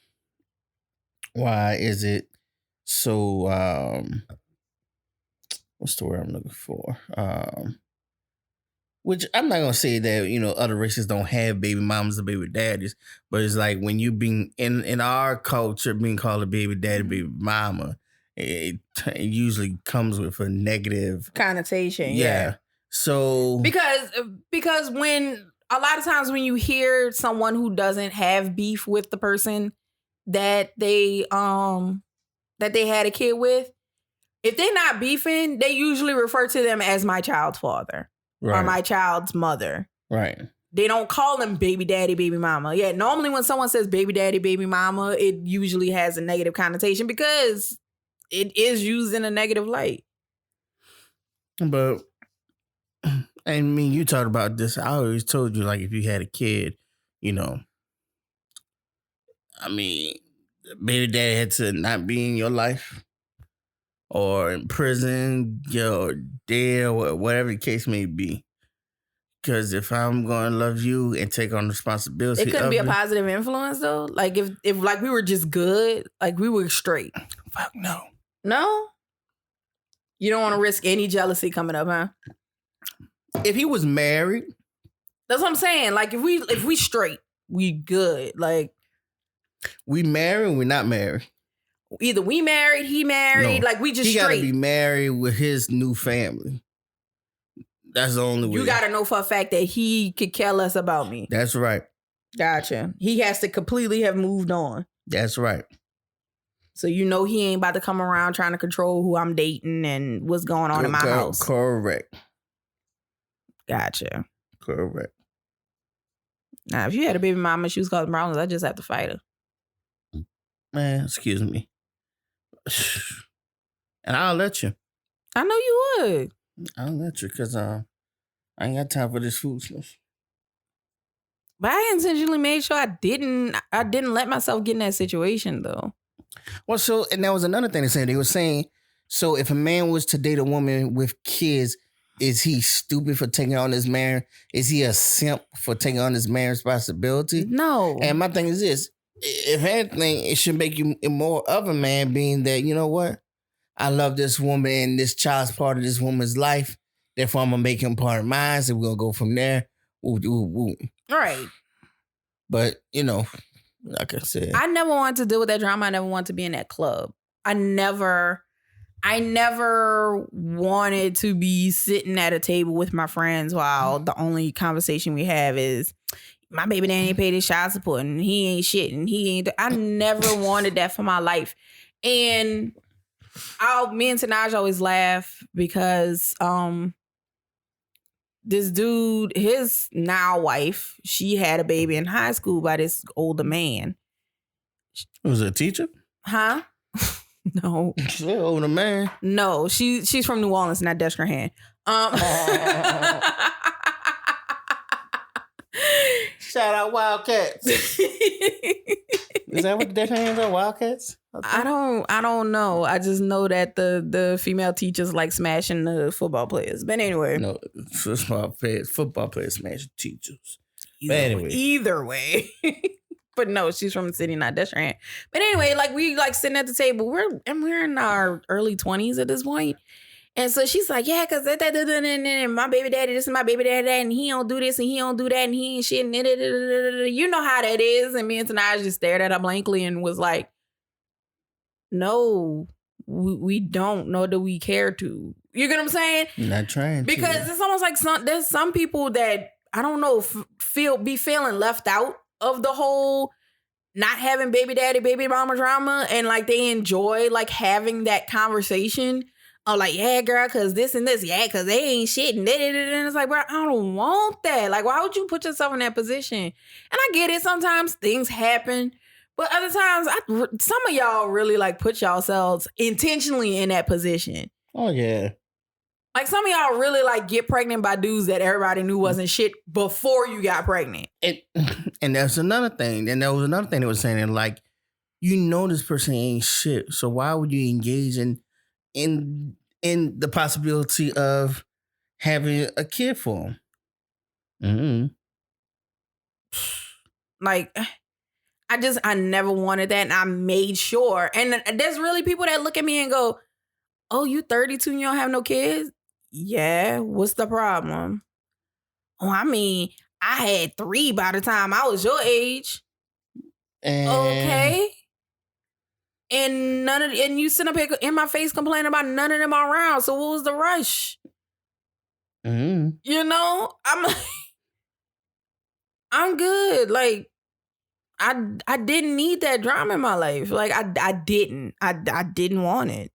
why is it so what's the word I'm looking for? Which I'm not gonna say that, you know, other races don't have baby mamas and baby daddies, but it's like when you being in our culture being called a baby daddy, baby mama, it usually comes with a negative connotation. Yeah. So because when a lot of times when you hear someone who doesn't have beef with the person that they had a kid with, if they're not beefing, they usually refer to them as my child's father. Right. Or my child's mother. Right. They don't call them baby daddy, baby mama. Yeah, normally when someone says baby daddy, baby mama, it usually has a negative connotation because it is used in a negative light. But, I mean, you talked about this. I always told you, like, if you had a kid, you know, I mean, baby daddy had to not be in your life. or in prison, or dead, or whatever the case may be. Because if I'm going to love you and take on responsibility, It couldn't be a positive influence though. Like if like we were just good, like we were straight. Fuck no. No, you don't want to risk any jealousy coming up, huh? If he was married, that's what I'm saying. Like if we straight, we good. Like we married, we're not married. Either we married, he married. No, like we just he straight. He gotta be married with his new family. That's the only way. You gotta know for a fact that he could care less about me. That's right. Gotcha. He has to completely have moved on. That's right. So you know he ain't about to come around trying to control who I'm dating and what's going on in my house. Correct. Gotcha. Correct. Now, if you had a baby mama, she was causing problems, I just have to fight her. Man, excuse me. And I'll let you. I know you would. I'll let you because I ain't got time for this foolishness. But I intentionally made sure I didn't let myself get in that situation though. Well, so, and that was another thing they said. They were saying, so if a man was to date a woman with kids, is he stupid for taking on this man? Is he a simp for taking on this man's responsibility? No. And my thing is this, if anything, it should make you more of a man, being that, you know what? I love this woman and this child's part of this woman's life. Therefore, I'm going to make him part of mine. So we're going to go from there. Ooh, ooh, ooh. Right. But, you know, like I said, I never wanted to deal with that drama. I never wanted to be in that club. I never wanted to be sitting at a table with my friends while the only conversation we have is my baby daddy ain't paid his child support and he ain't shit and he ain't. I never wanted that for my life. And me and Tanaj always laugh because this dude, his now wife, she had a baby in high school by this older man. Was it a teacher? Huh? No. She's an older man. No, she's from New Orleans, not Destrehan. Shout out Wildcats. Is that what the Destrehan are? Wildcats? Okay. I don't know. I just know that the female teachers like smashing the football players. But anyway. No, football players smash teachers. Either way. But no, she's from the city, not Destrehan. But anyway, like we like sitting at the table. We're in our early 20s at this point. And so she's like, yeah, because my baby daddy, this is my baby daddy, and he don't do this and he don't do that and he ain't shit. And you know how that is. And me and Tanaj just stared at her blankly and was like, no, we don't, nor do we care to. You get what I'm saying? Not trying to. Because it's almost like there's some people that, I don't know, be feeling left out of the whole not having baby daddy, baby mama drama, and like they enjoy like having that conversation of like, yeah, girl, cause this and this, yeah, cause they ain't shit, and it's like, bro, I don't want that. Like, why would you put yourself in that position? And I get it, sometimes things happen, but other times, some of y'all really like put yourselves intentionally in that position. Oh yeah. Like some of y'all really like get pregnant by dudes that everybody knew wasn't shit before you got pregnant. And that's another thing. And there was another thing they were saying, like, you know this person ain't shit. So why would you engage in the possibility of having a kid for him? Mm-hmm. Like, I never wanted that, and I made sure. And there's really people that look at me and go, oh, you 32 and you don't have no kids? Yeah, what's the problem? Oh, I mean, I had 3 by the time I was your age. Okay. And and you sit up here in my face complaining about none of them are around. So what was the rush? Mm-hmm. You know, I'm like, I'm good. Like, I didn't need that drama in my life. Like, I didn't want it.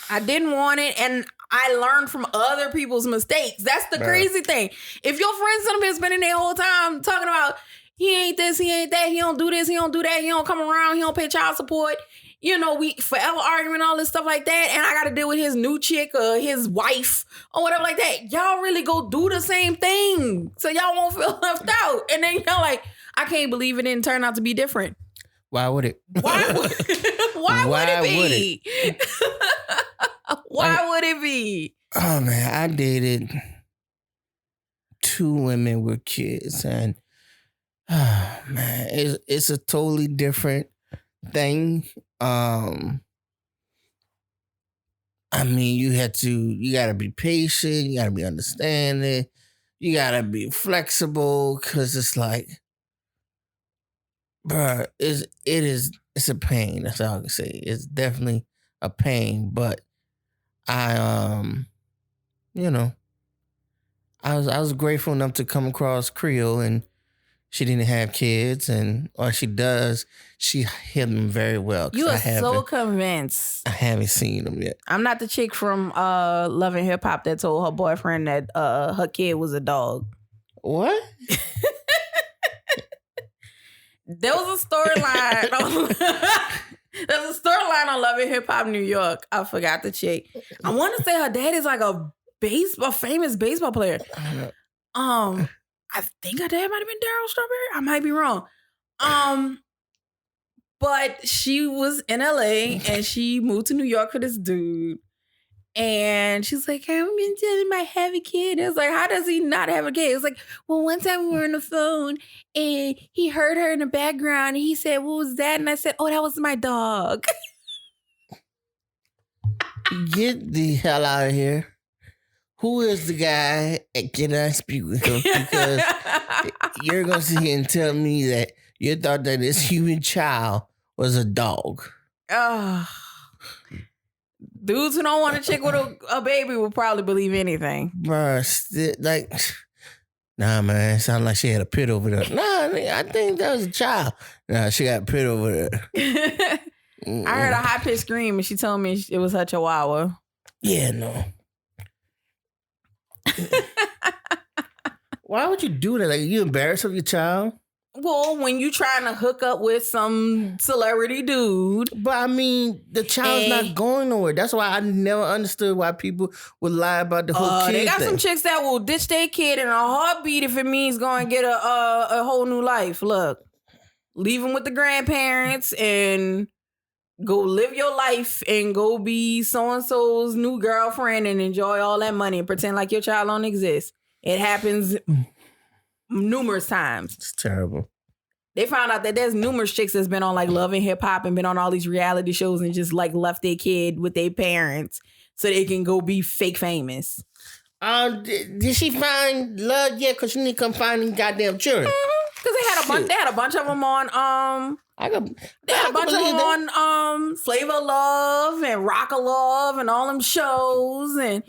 I didn't want it, and I learned from other people's mistakes. That's the crazy thing. If your friends have been spending their whole time talking about he ain't this, he ain't that, he don't do this, he don't do that, he don't come around, he don't pay child support, you know, we forever arguing all this stuff like that, and I got to deal with his new chick or his wife or whatever like that. Y'all really go do the same thing so y'all won't feel left out. And then y'all like, I can't believe it didn't turn out to be different. Why would it? Why would it be? Why would it be? Oh man, I dated 2 women with kids, and man, it's a totally different thing. I mean, you gotta be patient, you gotta be understanding, you gotta be flexible, cause it's like, bruh, it's a pain. That's all I can say. It's definitely a pain, but I I was grateful enough to come across Creole, and she didn't have kids, or she does. She hid them very well. You are so convinced. I haven't seen them yet. I'm not the chick from Love and Hip Hop that told her boyfriend that her kid was a dog. What? There was a storyline. There's a storyline on Love and Hip Hop New York. I forgot the chick. I want to say her dad is like a famous baseball player. I think her dad might have been Darryl Strawberry. I might be wrong. But she was in LA and she moved to New York for this dude. And she's like, I've been telling him I have a kid. I was like, how does he not have a kid? It's like, well, one time we were on the phone and he heard her in the background and he said, what was that? And I said, oh, that was my dog. Get the hell out of here. Who is the guy and can I speak with him? Because you're going to sit here and tell me that you thought that this human child was a dog. Dudes who don't want a chick with a baby will probably believe anything. Bruh, nah, man, it sounded like she had a pit over there. Nah, I think that was a child. Nah, she got a pit over there. I heard a high-pitched scream and she told me it was her chihuahua. Yeah, no. Why would you do that? Like, you embarrassed of your child? Well, when you trying to hook up with some celebrity dude. But I mean, the child's not going nowhere. That's why I never understood why people would lie about the whole kid They got thing. some chicks that will ditch their kid in a heartbeat if it means going to get a whole new life. Look, leave them with the grandparents and go live your life and go be so-and-so's new girlfriend and enjoy all that money and pretend like your child don't exist. It happens numerous times. It's terrible. They found out that there's numerous chicks that's been on like Love and Hip Hop and been on all these reality shows and just like left their kid with their parents so they can go be fake famous. Did she find love yet? Because she need to come find them goddamn children. Because they had a bunch of them on Flavor of Love and Rock of Love and all them shows and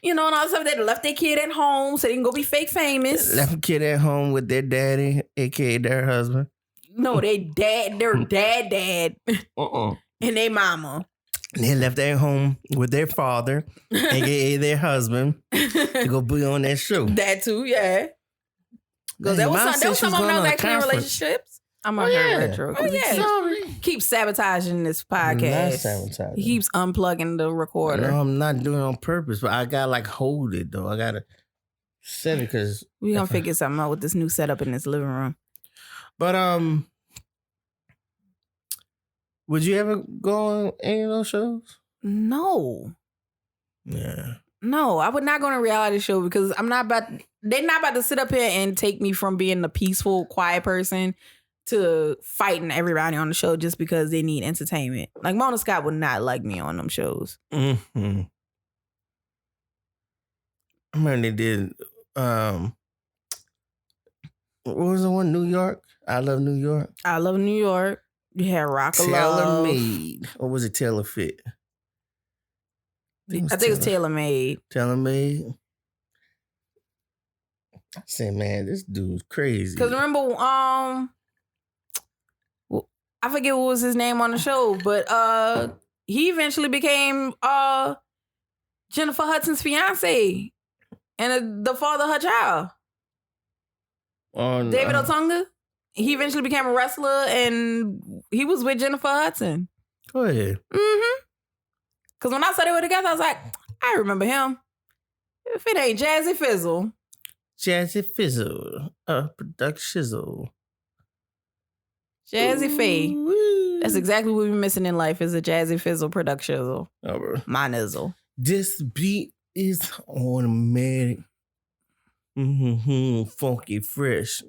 and all that stuff. They left their kid at home so they can go be fake famous. Left a kid at home with their daddy, aka their husband. No, their dad, and their mama. And they left their home with their father, aka their husband, to go be on that show. That too, yeah. Because there was some of them that was actually in relationships. I'm on her retro. Oh, yeah. Sorry. Keep sabotaging this podcast. Not sabotaging. He keeps unplugging the recorder. No, I'm not doing it on purpose, but I gotta like hold it though. I gotta set it because we gonna figure something out with this new setup in this living room. But would you ever go on any of those shows? No. Yeah. No, I would not go on a reality show because they're not about to sit up here and take me from being a peaceful, quiet person to fighting everybody on the show just because they need entertainment. Like Mona Scott would not like me on them shows. Mm-hmm. I remember they did what was the one? New York? I Love New York. I Love New York. You had Rock of Taylor Love. Made. Or was it Taylor Fit? I think it was Taylor Made. Taylor Made. I said, man, this dude's crazy. Because remember, I forget what was his name on the show, but he eventually became Jennifer Hudson's fiance and the father of her child. David Otunga. He eventually became a wrestler and he was with Jennifer Hudson. Go ahead. Mm-hmm. Because when I saw they were together, I was like, I remember him. If it ain't Jazzy Fizzle. Jazzy Fizzle. Production Shizzle. Jazzy Faye. That's exactly what we're missing in life is a Jazzy Fizzle production. Oh, bro. My nizzle. This beat is automatic. Funky, fresh.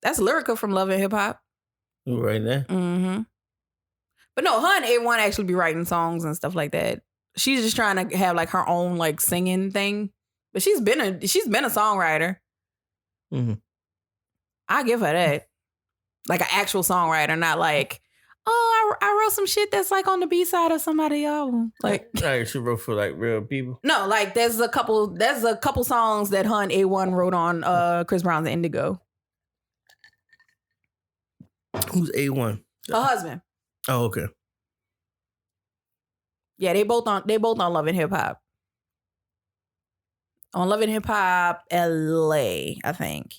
That's Lyrica from Love and Hip Hop. Right there. But no, her and A1 actually be writing songs and stuff like that. She's just trying to have like her own like singing thing. But she's been a songwriter. I give her that. Like an actual songwriter, not like, oh, I wrote some shit that's like on the B-side of somebody's album. Like, she wrote for like real people. No, like there's a couple songs that her and A1 wrote on Chris Brown's Indigo. Who's A1? Her husband. Oh, okay. Yeah, they both on Love and Hip Hop. On Love and Hip Hop LA, I think.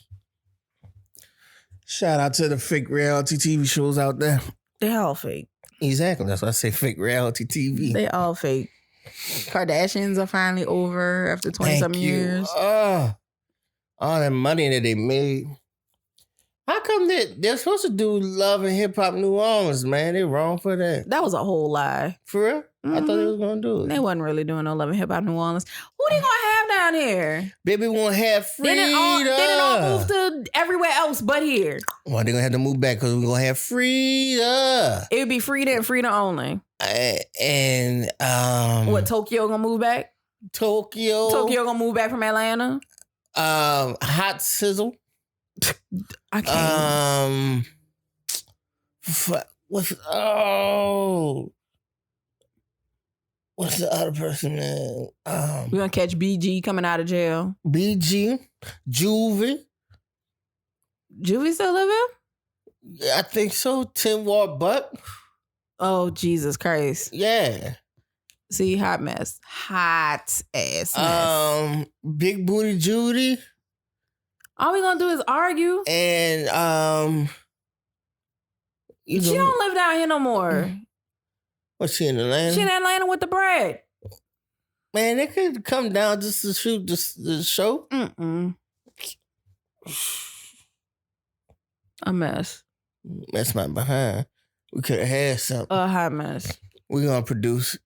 Shout out to the fake reality TV shows out there. They all fake. Exactly. That's why I say fake reality TV. They all fake. Kardashians are finally over after 20-something years. All that money that they made. How come they're supposed to do Love and Hip Hop New Orleans, man? They wrong for that. That was a whole lie. For real? I thought they was going to do it. They wasn't really doing no Love and Hip Hop New Orleans. Who they going to have down here? Baby won't have freedom. They didn't all move to everywhere else but here. Well, they're going to have to move back because we're going to have freedom. It would be Frida and Frida only. What, Tokyo going to move back? Tokyo going to move back from Atlanta? Hot Sizzle. I can't. What's the other person name? We're gonna catch BG coming out of jail. BG, Juvie. Juvie still living? Yeah, I think so. Tim War Butt. Oh, Jesus Christ. Yeah. See, hot mess. Hot ass mess. Big Booty Judy. All we gonna do is argue. And she don't live down here no more. What's she in Atlanta? She in Atlanta with the bread. Man, they could come down just to shoot the show. A mess. That's my behind. We could have had something. A hot mess. We're gonna produce.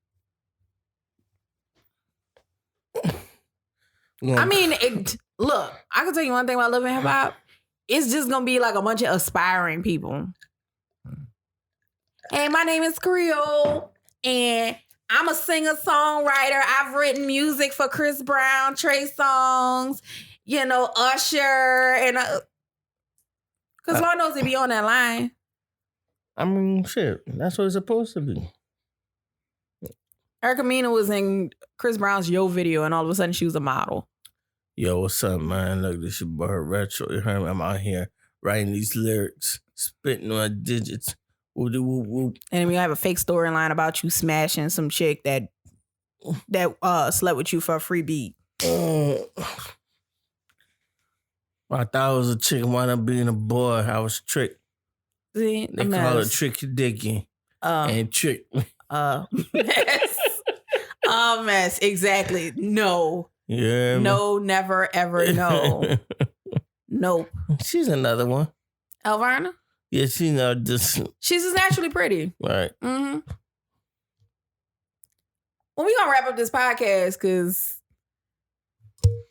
Look, I can tell you one thing about Love and Hip Hop. It's just gonna be like a bunch of aspiring people. Hey, my name is Creole, and I'm a singer-songwriter. I've written music for Chris Brown, Trey Songz, Usher, and because Lord knows they be on that line. I mean, shit, that's what it's supposed to be. Erica Mena was in Chris Brown's Yo video, and all of a sudden she was a model. Yo, what's up, man? Look, this your boy Retro. You heard me? I'm out here writing these lyrics, spitting on digits. Whoop, whoop, whoop. And then we have a fake storyline about you smashing some chick that slept with you for a free beat. I thought it was a chick, wound up being a boy. I was tricked. See, they call it Tricky Dicky. And trick. Mess. Mess. Exactly. No. Yeah. No, never, ever, no. Nope. She's another one. Elvira? Yeah, she's just naturally pretty. Right. Mm-hmm. Well, we're going to wrap up this podcast because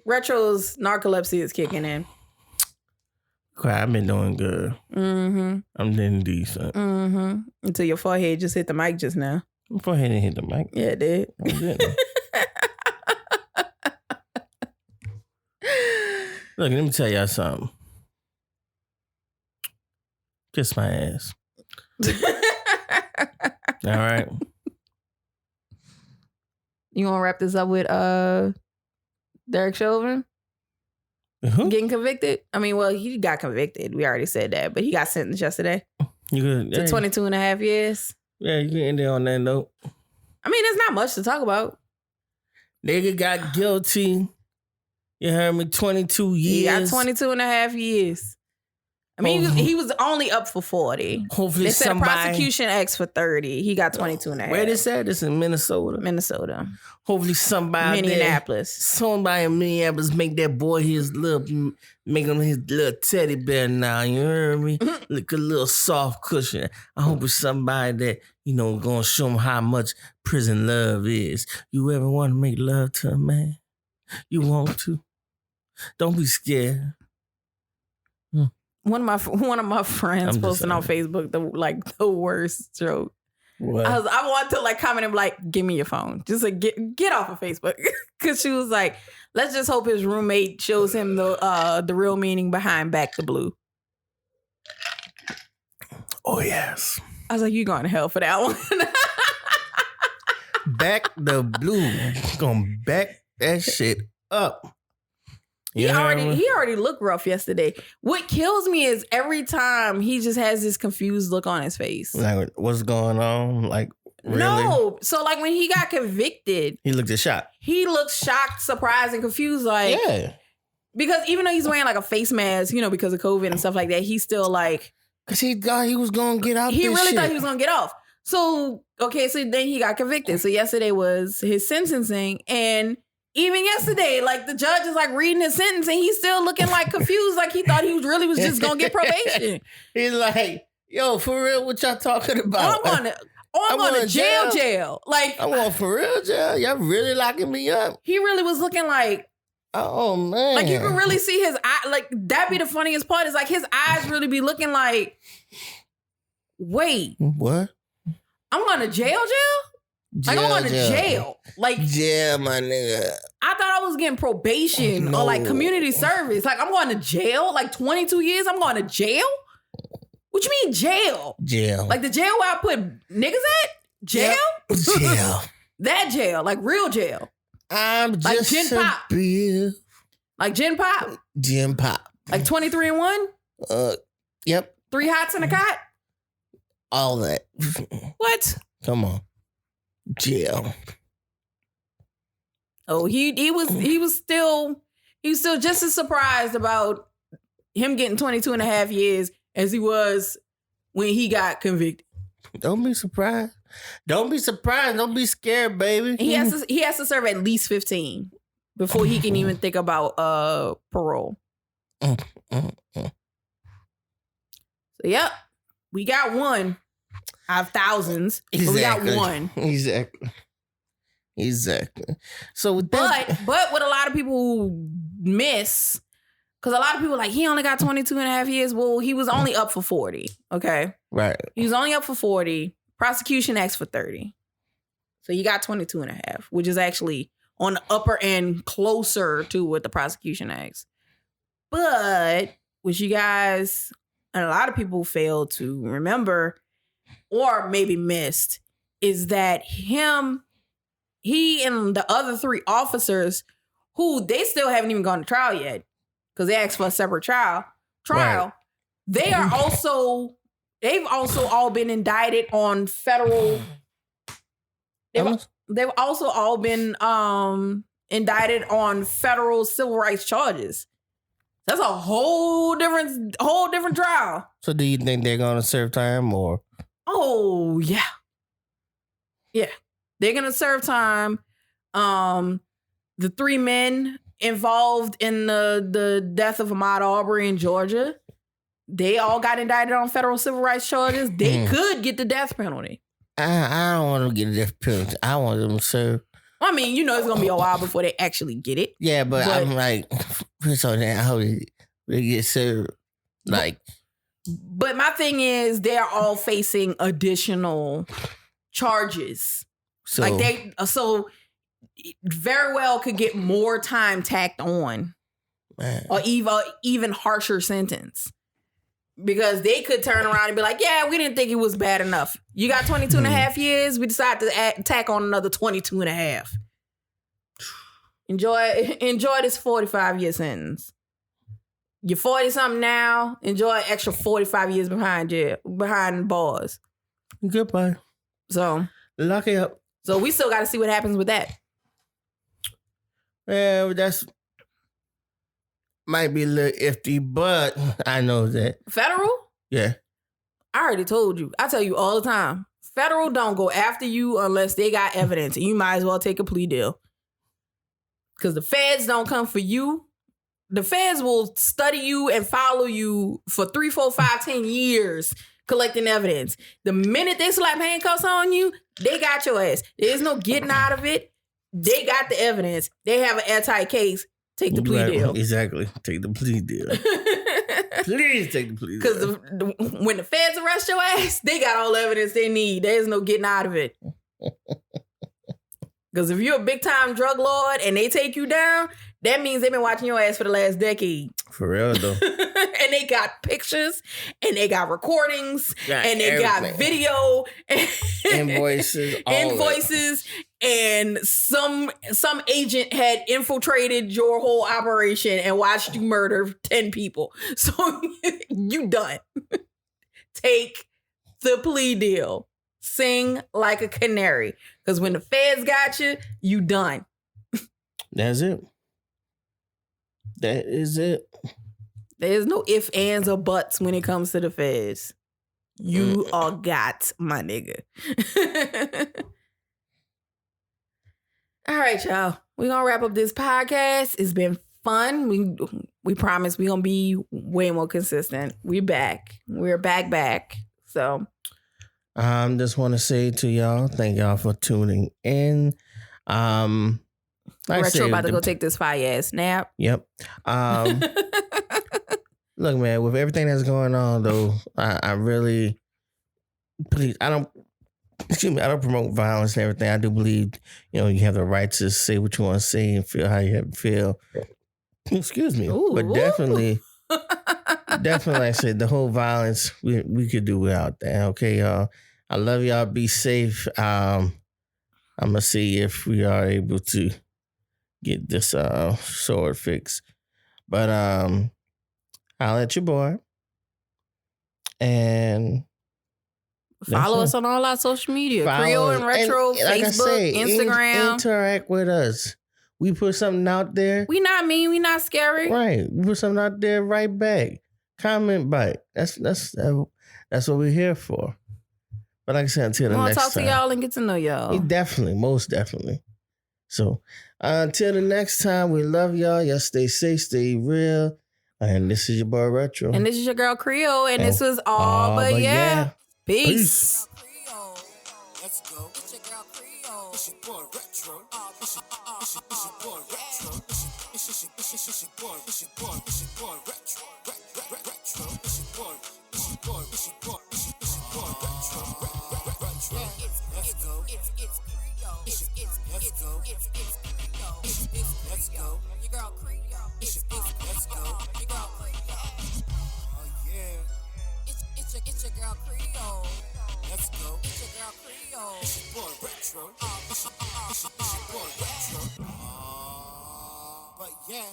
Retro's narcolepsy is kicking in. Quite, I've been doing good. Mm-hmm. I'm doing decent. Mm-hmm. Until your forehead just hit the mic just now. My forehead didn't hit the mic. Yeah, it did. I didn't. Look, let me tell y'all something. Kiss my ass. All right. You want to wrap this up with Derek Chauvin? Who? Getting convicted? I mean, well, he got convicted. We already said that, but he got sentenced yesterday. You could, to 22 and a half years. Yeah, you can end it on that note. I mean, there's not much to talk about. Nigga got guilty. You heard me? 22 years. He got 22 and a half years. I mean, he was only up for 40. Hopefully They said the prosecution asked for 30. He got 22 and a half. Where this at? This in Minnesota. Minnesota. Hopefully somebody Minneapolis. Somebody in Minneapolis make that boy make him his little teddy bear now. You heard me? Like a little soft cushion. I hope it's somebody that, gonna show him how much prison love is. You ever want to make love to a man? You want to? Don't be scared. One of my friends posting on Facebook the worst joke. What? I want to comment him give me your phone. Just get off of Facebook. Cause she was like, let's just hope his roommate shows him the real meaning behind Back the Blue. Oh yes. I was like, you going to hell for that one. Back the Blue. Gonna back that shit up. He already looked rough yesterday. What kills me is every time he just has this confused look on his face. Like, what's going on? Like, really? No. So when he got convicted, he looked shocked. He looked shocked, surprised, and confused. Yeah. Because even though he's wearing a face mask, because of COVID and stuff like that, he's still because he thought he was gonna get out. He really thought he was gonna get off. So then he got convicted. So yesterday was his sentencing, and even yesterday, the judge is reading his sentence and he's still looking confused, he thought he was just gonna get probation. He's like, yo, for real, what y'all talking about? I'm going to jail. I'm going for real jail. Y'all really locking me up. He really was looking oh man. You can really see his eye. That be the funniest part is his eyes really be looking wait. What? I'm going to jail? I'm going to jail. Jail, my nigga. I thought I was getting probation or community service. I'm going to jail? 22 years, I'm going to jail? What you mean jail? Jail. The jail where I put niggas at? Jail? Yep. Jail. That jail, real jail. I'm just Gen Pop. Bill. Gen Pop? Gen Pop. 23 and 1? Yep. 3 hots in a cot? All that. What? Come on. Jail. Oh, he was still just as surprised about him getting 22 and a half years as he was when he got convicted. Don't be surprised. Don't be surprised. Don't be scared, baby. He has to serve at least 15 before he can even think about parole. So yep, we got one out of thousands. Exactly. But we got one. Exactly. So with that, but what a lot of people miss, because a lot of people he only got 22 and a half years. Well, he was only up for 40. Okay. Right. He was only up for 40. Prosecution asked for 30. So you got 22 and a half, which is actually on the upper end closer to what the prosecution asked. But what you guys and a lot of people fail to remember or maybe missed is that he and the other 3 officers who they still haven't even gone to trial yet because they asked for a separate trial. Right. They've also all been indicted on federal. They've also all been indicted on federal civil rights charges. That's a whole different trial. So do you think they're gonna serve time or? Oh yeah. Yeah. They're gonna serve time. The 3 men involved in the death of Ahmaud Arbery in Georgia, they all got indicted on federal civil rights charges. They could get the death penalty. I don't want them to get a death penalty. I want them to serve. I mean, it's gonna be a while before they actually get it. Yeah, but I'm so I hope they get served. But my thing is, they're all facing additional charges. So very well could get more time tacked on, man. Or even harsher sentence. Because they could turn around and be like, yeah, we didn't think it was bad enough. You got 22 and a half years. We decided to tack on another 22 and a half. Enjoy this 45-year sentence. You're 40-something now. Enjoy an extra 45 years behind bars. Goodbye. So. Lock it up. So we still got to see what happens with that. Yeah, might be a little iffy, but I know that. Federal? Yeah. I already told you. I tell you all the time. Federal don't go after you unless they got evidence, and you might as well take a plea deal. Because the feds don't come for you. The feds will study you and follow you for 3, 4, 5, 10 years collecting evidence. The minute they slap handcuffs on you, they got your ass. There's no getting out of it. They got the evidence. They have an airtight case. Take the plea deal. Exactly. Take the plea deal. Please take the plea deal. Because when the feds arrest your ass, they got all the evidence they need. There's no getting out of it. Because if you're a big time drug lord and they take you down, that means they've been watching your ass for the last decade. For real, though. And they got pictures and they got recordings and they everything. got video. Invoices. And some agent had infiltrated your whole operation and watched you murder 10 people. So you done. Take the plea deal. Sing like a canary. Because when the feds got you, you done. That's it. That is it. There's no ifs, ands, or buts when it comes to the feds. You are got, my nigga. All right, y'all. We're going to wrap up this podcast. It's been fun. We promise we're going to be way more consistent. We're back. We're back. So... just want to say to y'all, thank y'all for tuning in. Like Retro about to go take this fire ass nap. Yep. Look, man, with everything that's going on, though, I really, please, I don't promote violence and everything. I do believe, you have the right to say what you want to say and feel how you feel. Excuse me. Ooh, but definitely, like I said, the whole violence, we could do without that. Okay, y'all. I love y'all. Be safe. I'm going to see if we are able to get this sword fixed. But I'll let your boy. And follow us on all our social media. Creole and Retro, and like Facebook, Instagram. Interact with us. We put something out there. We not mean. We not scary. Right. We put something out there right back. Comment back. That's what we're here for. But like I said, until the next time. Talk to y'all and get to know y'all. Definitely. Most definitely. So until the next time, we love y'all. Y'all stay safe, stay real. And this is your boy Retro. And this is your girl Creole. And this was all but yeah. Peace. Let's go. It's your girl Creole. It's your boy Retro. It's your boy Retro. It's your boy. It's your boy. It's your boy Retro. Retro. It's your boy. It's your boy. It's your boy. It's your boy Retro. Retro. Let's go. It's Creole. Let's go. It's Creole. Let's go. Your girl Creole. Let's go. Your girl Creole. Oh yeah. It's your girl Creole. Let's go. It's your girl Creole. It's your boy Retro. It's your boy Retro. But yeah.